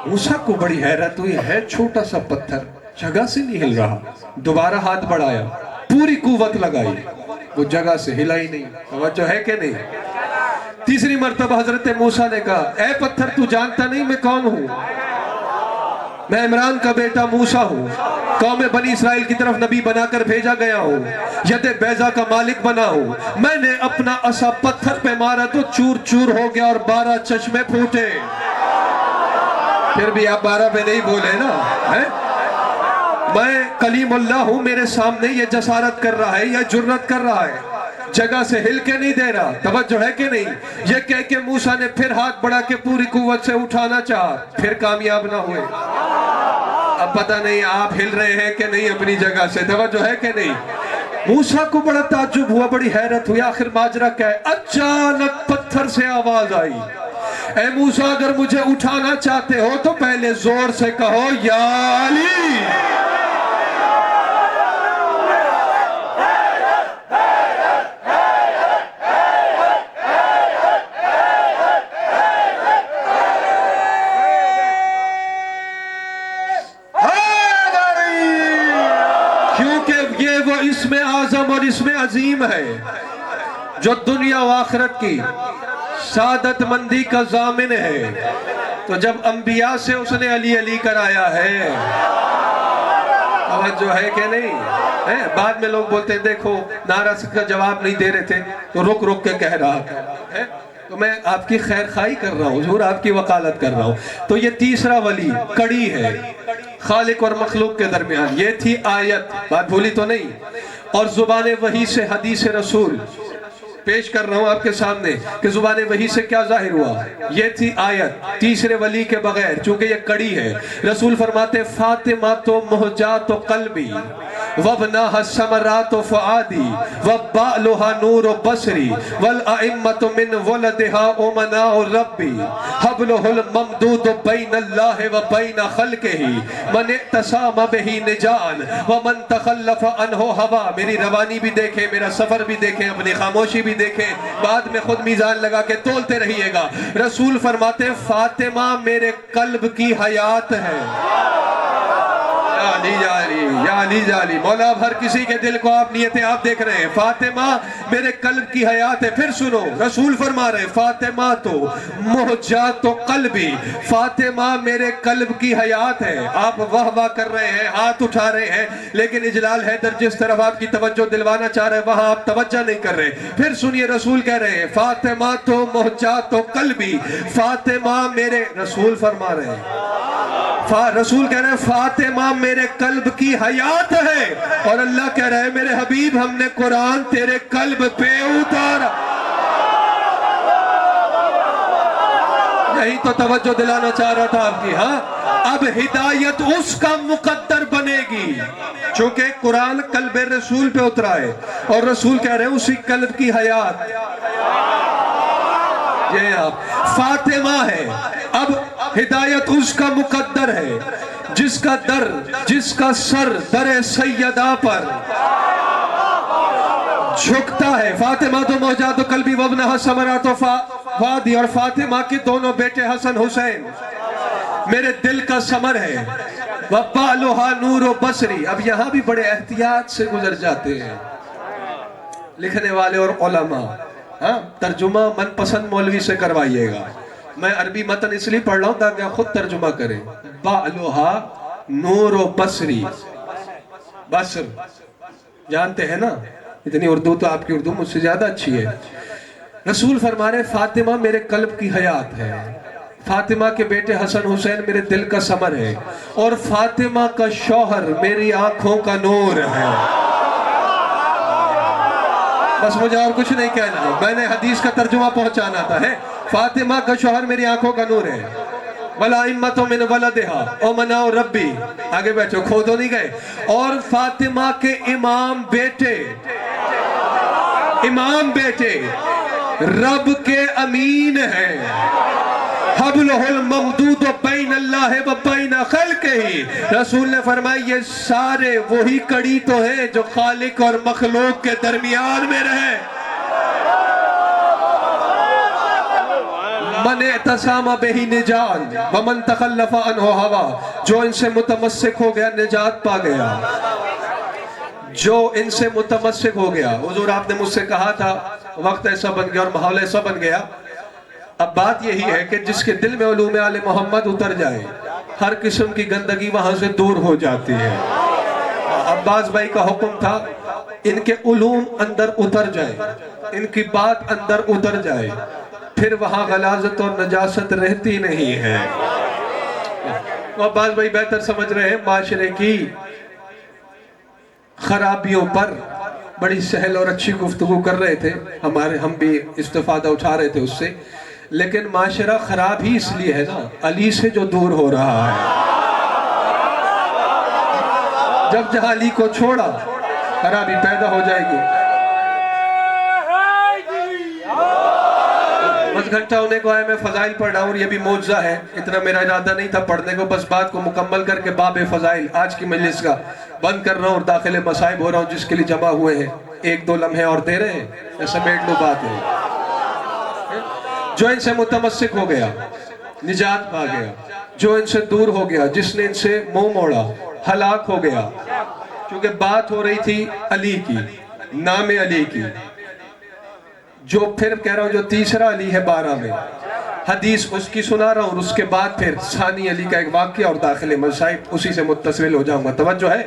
موسیٰ کو بڑی حیرت ہوئی ہے چھوٹا سا پتھر جگہ سے نہیں ہل رہا دوبارہ ہاتھ بڑھایا پوری قوت لگائی وہ جگہ سے ہلا ہی نہیں توجہ ہے کہ نہیں تیسری مرتبہ حضرت موسیٰ نے کہا اے پتھر تو جانتا نہیں میں کون ہوں میں عمران کا بیٹا موسیٰ ہوں قوم بنی اسرائیل کی طرف نبی بنا کر بھیجا گیا ہوں ید بیضا کا مالک بنا ہوں میں نے اپنا عصا پتھر پہ مارا تو چور چور ہو گیا اور 12 چشمے پھوٹے پھر بھی آپ 12 پہ نہیں بولے نا میں کلیم اللہ ہوں میرے سامنے یہ جسارت کر رہا ہے یہ جرت کر رہا ہے جگہ سے ہل کے نہیں دے رہا توجہ ہے کہ نہیں یہ کہہ کے موسیٰ نے پھر ہاتھ بڑھا کے پوری قوت سے اٹھانا چاہا پھر کامیاب نہ ہوئے اب پتہ نہیں آپ ہل رہے ہیں کہ نہیں اپنی جگہ سے توجہ ہے کہ نہیں موسیٰ کو بڑا تعجب ہوا بڑی حیرت ہوئی آخر ماجرہ کیا ہے اچانک پتھر سے آواز آئی اے موسیٰ اگر مجھے اٹھانا چاہتے ہو تو پہلے زور سے کہو یا علی اسم اعظم اور اسم عظیم ہے جو دنیا و آخرت کی سعادت مندی کا ضامن ہے تو جب انبیاء سے اس نے علی علی کرایا ہے توجہ ہے کہ نہیں بعد میں لوگ بولتے ہیں دیکھو نعرہ کا جواب نہیں دے رہے تھے تو رک رک کے کہہ رہا ہے، تو میں آپ کی خیر خواہی کر رہا ہوں، حضور آپ کی وکالت کر رہا ہوں۔ تو یہ تیسرا ولی کڑی ہے خالق اور مخلوق کے درمیان، یہ تھی آیت، بات بھولی تو نہیں، اور زبان وحی سے حدیث رسول پیش کر رہا ہوں آپ کے سامنے کہ زبان وحی سے کیا ظاہر ہوا، یہ تھی آیت تیسرے ولی کے بغیر، چونکہ یہ کڑی ہے۔ رسول فرماتے فاطمہ تو مہجات قلبی وابناها الثمرات فؤادی وبالها نور بصری والائمة من ولدها امناء ربی حبله الممدود بین اللہ وبین خلقہ من اعتصام به نجان ومن تخلف عنہ ہوا۔ میری روانی بھی دیکھیں، میرا سفر بھی دیکھیں، اپنی خاموشی بھی دیکھیں، بعد میں خود میزان لگا کے تولتے رہیے گا۔ رسول فرماتے فاطمہ میرے قلب کی حیات ہے۔ یا علی جالی مولا، اب ہر کسی کے دل کو آپ نیتیں آپ دیکھ رہے ہیں، فاطمہ میرے قلب کی حیات ہے۔ پھر سنو، رسول فرما رہے ہیں فاطمہ تو مہجات قلبی، فاطمہ میرے قلب کی حیات ہے۔ آپ واہ واہ کر رہے ہیں، ہاتھ اٹھا رہے ہیں، لیکن اجلال حیدر جس طرف آپ کی توجہ دلوانا چاہ رہے ہیں وہاں آپ توجہ نہیں کر رہے۔ پھر سنیے رسول کہہ رہے ہیں فاطمہ تو مہجات قلبی، فاطمہ میرے، رسول فرما رہے ہیں، رسول کہہ رہے ہیں فاطمہ میرے قلب کی حیات ہے، اور اللہ کہہ رہے ہیں میرے حبیب ہم نے قرآن تیرے قلب پہ اتارا۔ یہی تو توجہ دلانا چاہ رہا تھا آپ کی۔ ہاں، اب ہدایت اس کا مقدر بنے گی چونکہ قرآن قلب رسول پہ اترا ہے، اور رسول کہہ رہے ہیں اسی قلب کی حیات یہ آپ فاطمہ ہے۔ اب ہدایت اس کا مقدر ہے جس کا در، جس کا سر در سیدہ پر جھکتا ہے۔ فاطمہ تو موجات قلبی وابنہا ثمرات فؤادی، اور فاطمہ کے دونوں بیٹے حسن حسین میرے دل کا ثمر ہے۔ وَبَعْلُهَا نُورُ بَصْرِ۔ اب یہاں بھی بڑے احتیاط سے گزر جاتے ہیں لکھنے والے اور علماء، ہاں ترجمہ من پسند مولوی سے کروائیے گا، میں عربی متن اس لیے پڑھ رہا ہوں تاکہ آپ خود ترجمہ کریں۔ بَعْلُهَا نُورُ بَصْرِ، بصر جانتے ہیں نا، اتنی اردو تو آپ کی اردو مجھ سے زیادہ اچھی ہے۔ رسول فرما رہے فاطمہ میرے قلب کی حیات ہے، فاطمہ کے بیٹے حسن حسین میرے دل کا ثمر ہے، اور فاطمہ کا شوہر میری آنکھوں کا نور ہے۔ بس مجھے اور کچھ نہیں کہنا ہے، میں نے حدیث کا ترجمہ پہنچانا تھا ہے۔ فاطمہ کا شوہر میری آنکھوں کا نور ہے، وَالْأَئِمَّةُ مِنْ وَلَدِهَا وَمَنَاءُ رَبِّي، آگے بیٹھو کھودو نہیں گئے، اور فاطمہ کے امام بیٹے رب کے امین ہیں۔ حبلہ الممدود بین اللہ و بین خلقہ، رسول نے فرمایا یہ سارے وہی کڑی تو ہے جو خالق اور مخلوق کے درمیان میں رہے۔ من اعتصام بہ نجان ومن تخلف عنہ ہوا، جو ان سے متمسک ہو گیا نجات پا گیا، جو ان سے متمسک ہو گیا۔ حضور آپ نے مجھ سے کہا تھا وقت ایسا بن گیا اور ماحول ایسا بن گیا، اب بات یہی ہے کہ جس کے دل میں علوم آل محمد اتر جائے ہر قسم کی گندگی وہاں سے دور ہو جاتی ہے۔ عباس بھائی کا حکم تھا ان کے علوم اندر اتر جائے، ان کی بات اندر اتر جائے، پھر وہاں غلاظت اور نجاست رہتی نہیں ہے۔ عباس بھائی بہتر سمجھ رہے ہیں، معاشرے کی خرابیوں پر بڑی سہل اور اچھی گفتگو کر رہے تھے، ہم بھی استفادہ اٹھا رہے تھے اس سے، لیکن معاشرہ خراب ہی اس لیے ہے نا علی سے جو دور ہو رہا ہے۔ جب جہاں علی کو چھوڑا خرابی پیدا ہو جائے گی۔ بس گھنٹہ ہونے کو آئے میں فضائل پڑھ رہا ہوں، اور یہ بھی معجزہ ہے، اتنا میرا ارادہ نہیں تھا پڑھنے کو، بس بات کو مکمل کر کے باب فضائل آج کی مجلس کا بند کر رہا ہوں، اور داخل مصائب ہو رہا ہوں جس کے لیے جمع ہوئے ہیں۔ ایک دو لمحے اور دے رہے ہیں یا سمیٹ لو بات ہے۔ جو ان سے متمسک ہو گیا نجات پا گیا، جو ان سے دور ہو گیا، جس نے ان سے منہ موڑا ہلاک ہو گیا۔ کیونکہ بات ہو رہی تھی علی کی، نام علی کی، جو پھر کہہ رہا ہوں جو تیسرا علی ہے 12 میں، حدیث اس کی سنا رہا ہوں، اور اس کے بعد پھر ثانی علی کا ایک واقعہ اور داخل مصائب اسی سے متصل ہو جاؤں گا۔ توجہ ہے؟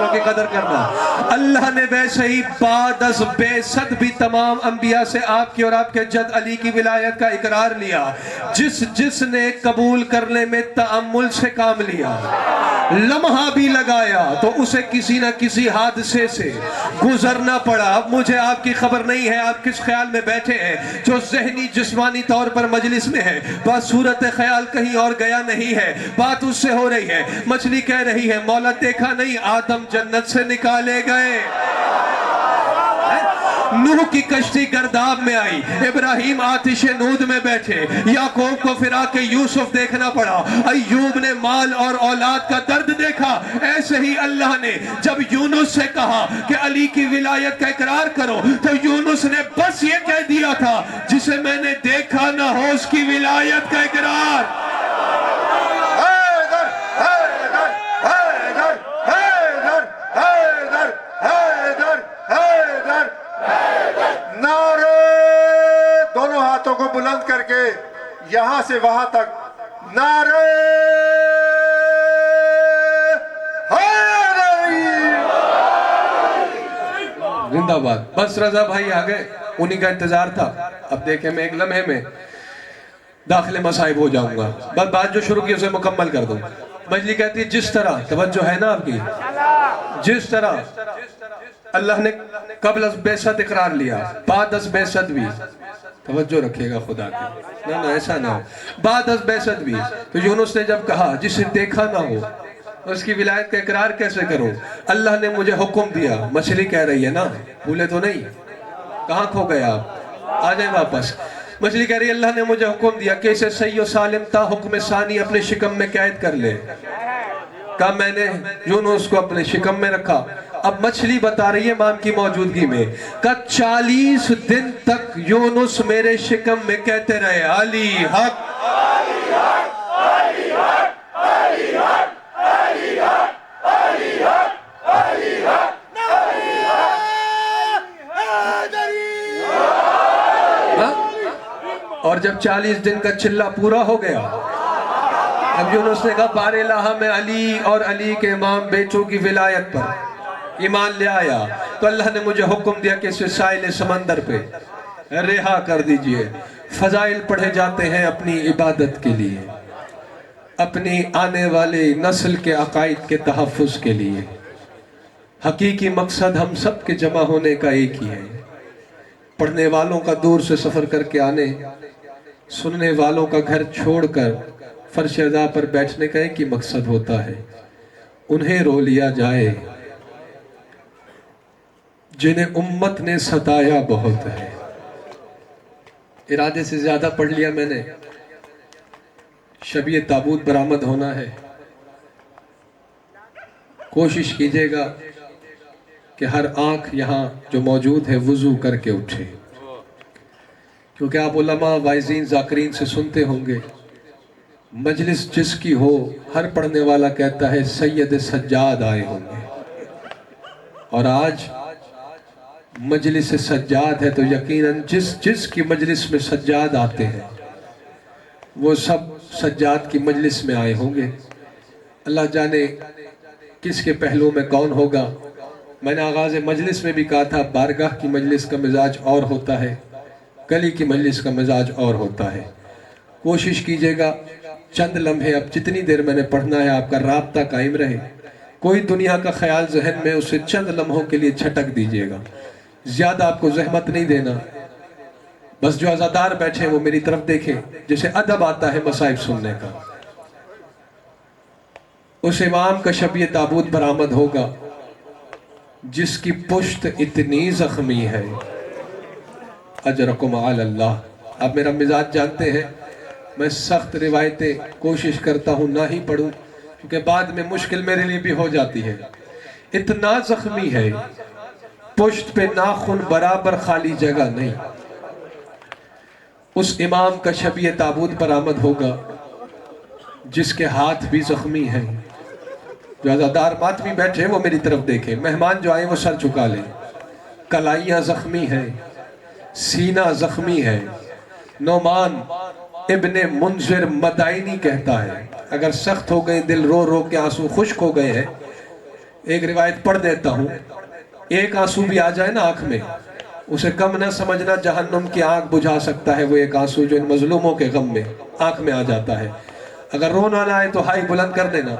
والوں کی قدر کرنا. اللہ نے ویسے ہی بعد از بعثت بھی تمام انبیاء سے آپ کی اور آپ کے جد علی کی ولایت کا اقرار لیا. جس نے قبول کرنے میں تأمل سے کام لیا، لمحہ بھی لگایا، تو اسے کسی نہ کسی حادثے سے گزرنا پڑا. اب مجھے آپ کی خبر نہیں ہے آپ کس خیال میں بیٹھے ہیں. جو ذہنی جسمانی طور پر مجلس میں ہے، بات صورت خیال کہیں اور گیا نہیں ہے، بات اس سے ہو رہی ہے. مچھلی کہہ رہی ہے مولا دیکھا نہیں آدم جنت سے نکالے گئے. نوح کی کشتی گرداب میں آئی، ابراہیم آتش نود میں بیٹھے، یعقوب کو فراق یوسف دیکھنا پڑا، ایوب نے مال اور اولاد کا درد دیکھا. ایسے ہی اللہ نے جب یونس سے کہا کہ علی کی ولایت کا اقرار کرو، تو یونس نے بس یہ کہہ دیا تھا جسے میں نے دیکھا نہ ہو اس کی ولایت کا اقرار. دونوں ہاتھوں کو بلند کر کے یہاں سے وہاں تک نعرہ حیدری. زندہ باد. بس رضا بھائی آگئے، انہی کا انتظار تھا. اب دیکھیں میں ایک لمحے میں داخل مصائب ہو جاؤں گا، بس بات جو شروع کی اسے مکمل کر دوں. مجلی کہتی ہے جس طرح، توجہ ہے نا آپ کی، جس طرح اللہ نے قبل از بعثت اقرار لیا، بعد از بعثت بھی، توجہ رکھیے گا خدا کی، نہ ایسا نہ ہو، بعد از بعثت بھی. تو یونس نے جب کہا جسے دیکھا نہ ہو اس کی ولایت کا اقرار کیسے کروں؟ اللہ نے مجھے حکم دیا. مچھلی کہہ رہی ہے نا، بھولے تو نہیں؟ کہاں کھو گئے آپ؟ آ جائیں واپس. مچھلی کہہ رہی ہے اللہ نے مجھے حکم دیا کہ اسے صحیح و سالم تا حکم ثانی اپنے شکم میں قید کر لے. کہا میں نے یونس کو اپنے شکم میں رکھا. اب مچھلی بتا رہی ہے امام کی موجودگی میں، کہ 40 دن تک یونس میرے شکم میں کہتے رہے علی حق علی حق علی حق علی حق علی حق علی حق علی حق علی حق. اور جب 40 دن کا چلہ پورا ہو گیا، اب یونس نے کہا بار الہ میں علی اور علی کے امام بیٹوں کی ولایت پر ایمان لے آیا. تو اللہ نے مجھے حکم دیا کہ اسے ساحل سمندر پہ رہا کر دیجئے. فضائل پڑھے جاتے ہیں اپنی عبادت کے لیے، اپنی آنے والی نسل کے عقائد کے تحفظ کے لیے. حقیقی مقصد ہم سب کے جمع ہونے کا ایک ہی ہے. پڑھنے والوں کا دور سے سفر کر کے آنے، سننے والوں کا گھر چھوڑ کر فرش عزا پر بیٹھنے کا ایک ہی مقصد ہوتا ہے، انہیں رو لیا جائے جنہیں امت نے ستایا بہت ہے. ارادے سے زیادہ پڑھ لیا میں نے. شبیہ تابوت برآمد ہونا ہے. کوشش کیجئے گا کہ ہر آنکھ یہاں جو موجود ہے وضو کر کے اٹھے، کیونکہ آپ علماء واعظین ذاکرین سے سنتے ہوں گے مجلس جس کی ہو ہر پڑھنے والا کہتا ہے سید سجاد آئے ہوں گے. اور آج مجلس سجاد ہے تو یقیناً جس کی مجلس میں سجاد آتے ہیں وہ سب سجاد کی مجلس میں آئے ہوں گے. اللہ جانے کس کے پہلو میں کون ہوگا. میں نے آغاز مجلس میں بھی کہا تھا بارگاہ کی مجلس کا مزاج اور ہوتا ہے، گلی کی مجلس کا مزاج اور ہوتا ہے. کوشش کیجئے گا چند لمحے، اب جتنی دیر میں نے پڑھنا ہے آپ کا رابطہ قائم رہے. کوئی دنیا کا خیال ذہن میں اسے چند لمحوں کے لیے چھٹک دیجئے گا. زیادہ آپ کو زحمت نہیں دینا. بس جو عزادار بیٹھے ہیں وہ میری طرف دیکھیں، جسے ادب آتا ہے مصائب سننے کا. اس امام کا شبیہ تابوت برآمد ہوگا جس کی پشت اتنی زخمی ہے. اجرکم علی اللہ. آپ میرا مزاج جانتے ہیں، میں سخت روایتیں کوشش کرتا ہوں نہ ہی پڑھوں، کیونکہ بعد میں مشکل میرے لیے بھی ہو جاتی ہے. اتنا زخمی ہے، پشت پہ ناخن برابر خالی جگہ نہیں. اس امام کا شبیہ تابوت برآمد ہوگا جس کے ہاتھ بھی زخمی ہیں. جو عزادار ماتمی بیٹھے وہ میری طرف دیکھیں، مہمان جو آئیں وہ سر چکا لیں. کلائیاں زخمی ہیں، سینہ زخمی ہے. نعمان ابن منذر مدائنی کہتا ہے اگر سخت ہو گئے دل رو رو کے آنسو خشک ہو گئے ہیں ایک روایت پڑھ دیتا ہوں. ایک آنسو بھی آ جائے نا آنکھ میں، اسے کم نہ سمجھنا جہنم کی آنکھ بجھا سکتا ہے وہ ایک آنسو جو ان مظلوموں کے غم میں آنکھ میں آ جاتا ہے. اگر رونا نہ آئے تو ہائی بلند کر دینا.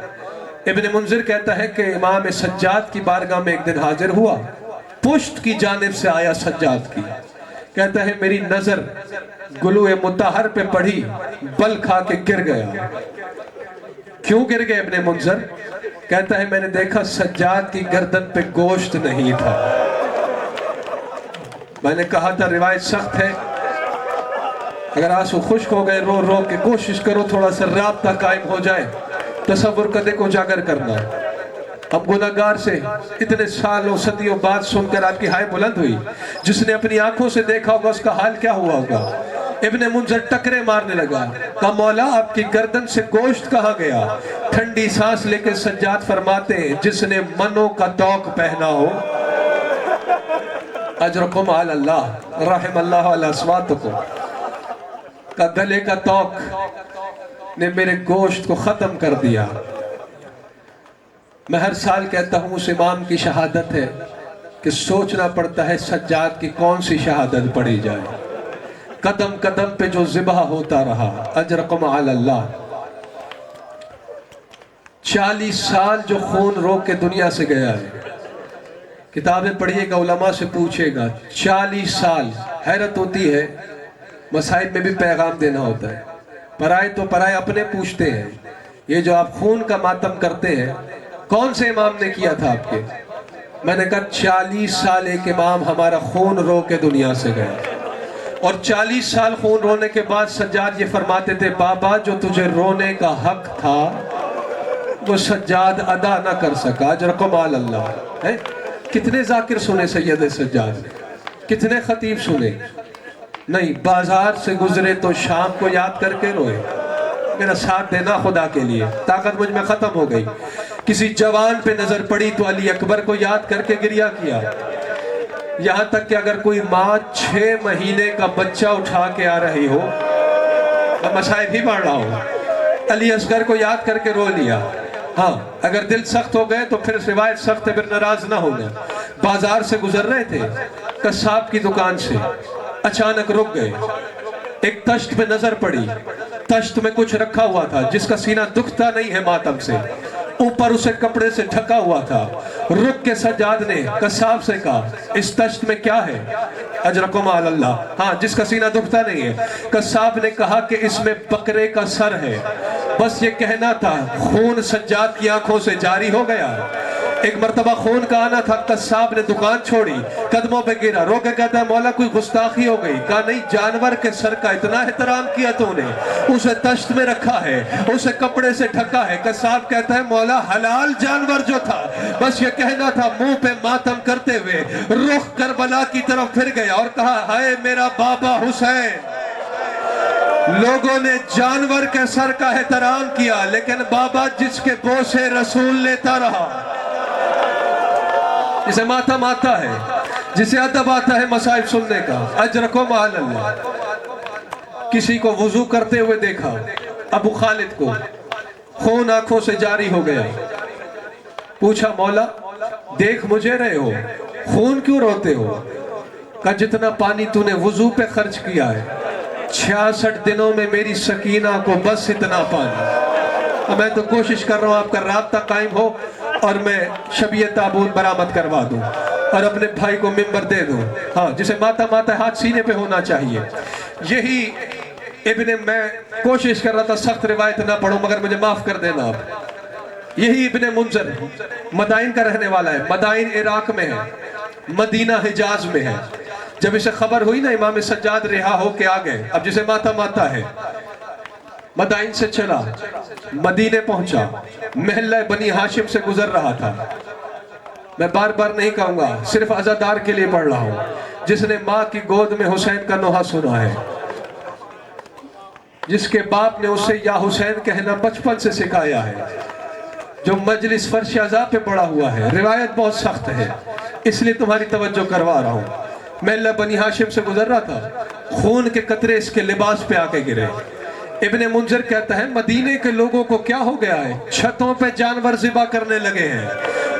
ابن منذر کہتا ہے کہ امام سجاد کی بارگاہ میں ایک دن حاضر ہوا، پشت کی جانب سے آیا سجاد کی. کہتا ہے میری نظر گلوئے مطہر پہ پڑھی، بل کھا کے گر گیا. کیوں گر گئے ابن منذر؟ کہتا ہے میں نے دیکھا سجاد کی گردن پہ گوشت نہیں تھا. میں نے کہا تھا روایت سخت ہے، اگر آنسو خشک ہو گئے رو رو کے کوشش کرو تھوڑا سا رابطہ قائم ہو جائے. تصور کدے کو اجاگر کرنا. ہم گناہگار سے اتنے سالوں صدیوں بعد سن کر آپ کی ہائے بلند ہوئی. جس نے اپنی آنکھوں سے دیکھا ہوگا اس کا حال کیا ہوا ہوگا. ابن منذر ٹکرے مارنے لگا، کہا مولا آپ کی گردن سے گوشت کہاں گیا؟ ٹھنڈی سانس لے کے سجاد فرماتے ہیں جس نے منوں کا توق پہنا ہو، اجرکم علی اللہ رحم اللہ علی اسواتکم، کا گلے کا توق نے میرے گوشت کو ختم کر دیا. میں ہر سال کہتا ہوں اس امام کی شہادت ہے کہ سوچنا پڑتا ہے سجاد کی کون سی شہادت پڑھی جائے. قدم قدم پہ جو ذبح ہوتا رہا، اجرکم علی اللہ. 40 سال جو خون روک کے دنیا سے گیا ہے. کتابیں پڑھیے گا، علماء سے پوچھے گا. 40 سال. حیرت ہوتی ہے، مصائب میں بھی پیغام دینا ہوتا ہے. پرائے تو پرائے اپنے پوچھتے ہیں یہ جو آپ خون کا ماتم کرتے ہیں کون سے امام نے کیا تھا آپ کے؟ میں نے کہا 40 سال ایک امام ہمارا خون رو کے دنیا سے گیا، اور 40 سال خون رونے کے بعد سجاد یہ فرماتے تھے بابا جو تجھے رونے کا حق تھا وہ سجاد ادا نہ کر سکا، اجرکم علی اللہ. کتنے ذاکر سنے سید سجاد نے، کتنے خطیب سنے؟ نہیں، بازار سے گزرے تو شام کو یاد کر کے روئے. میرا ساتھ دینا خدا کے لیے، طاقت مجھ میں ختم ہو گئی. کسی جوان پہ نظر پڑی تو علی اکبر کو یاد کر کے گریہ کیا. یہاں تک کہ اگر کوئی ماں 6 مہینے کا بچہ اٹھا کے آ رہی ہو، میں مصائب ہی پڑھ رہا ہوں، علی اصغر کو یاد کر کے رو لیا. ہاں اگر دل سخت ہو گئے تو پھر روایت سخت ہے، پھر ناراض نہ ہونا. بازار سے گزر رہے تھے، قصاب کی دکان سے اچانک رک گئے. ایک تشت پہ نظر پڑی، تشت میں کچھ رکھا ہوا تھا جس کا سینہ دکھتا نہیں ہے ماتم سے، اوپر اسے کپڑے سے ڈھکا ہوا تھا. رک کے سجاد نے قصاب سے کہا اس تشت میں کیا ہے؟ اجرکم علی اللہ. ہاں جس کا سینہ دکھتا نہیں ہے. قصاب نے کہا کہ اس میں بکرے کا سر ہے. بس یہ کہنا تھا، خون سجاد کی آنکھوں سے جاری ہو گیا. ایک مرتبہ خون کا آنا تھا، قصاب نے دکان چھوڑی، قدموں پہ گرا، رو کے کہتا ہے مولا کوئی گستاخی ہو گئی. کہا نہیں، جانور کے سر کا اتنا احترام کیا تو نے، اسے تشت میں رکھا ہے، اسے کپڑے سے ڈھکا ہے. قصاب کہتا ہے مولا حلال جانور جو تھا، بس یہ کہنا تھا. منہ پہ ماتم کرتے ہوئے رخ کربلا کی طرف پھر گیا اور کہا ہائے میرا بابا حسین. لوگوں نے جانور کے سر کا احترام کیا لیکن بابا جس کے بوسے رسول لیتا رہا. جسے ماتم آتا ہے، جسے ادب آتا ہے مصائب سننے کا، اجرکم علی اللہ. کسی کو وضو کرتے ہوئے دیکھا، ابو خالد کو، خون آنکھوں سے جاری ہو گیا. پوچھا مولا دیکھ مجھے رہے ہو، خون کیوں روتے ہو؟ کہ جتنا پانی تو نے وضو پہ خرچ کیا ہے 66 دنوں میں میری سکینہ کو بس اتنا پانی. میں تو کوشش کر رہا ہوں آپ کا رابطہ قائم ہو اور میں شبیہ تابون برآمد کروا دوں اور اپنے بھائی کو ممبر دے دوں. ہاں جسے ماتا ماتا ہاتھ سینے پہ ہونا چاہیے. یہی میں کوشش کر رہا تھا سخت روایت نہ پڑھوں مگر مجھے معاف کر دینا آپ. یہی ابن منذر مدائن کا رہنے والا ہے. مدائن عراق میں ہے، مدینہ حجاز میں ہے. جب اسے خبر ہوئی نا امام سجاد رہا ہو کے آ گئے. اب جسے ماتا ماتا ہے، مدائن سے چلا، مدینے پہنچا، محلہ بنی ہاشم سے گزر رہا تھا. میں بار بار نہیں کہوں گا، صرف عزادار کے لیے پڑھ رہا ہوں. جس نے ماں کی گود میں حسین کا نوحہ سنا ہے، جس کے باپ نے اسے یا حسین کہنا بچپن سے سکھایا ہے، جو مجلس فرش عزا پہ پڑا ہوا ہے. روایت بہت سخت ہے اس لیے تمہاری توجہ کروا رہا ہوں. محلہ بنی ہاشم سے گزر رہا تھا، خون کے قطرے اس کے لباس پہ آ کے گرے. ابن منذر کہتا ہے مدینے کے لوگوں کو کیا ہو گیا ہے، چھتوں پہ جانور ذبح کرنے لگے ہیں.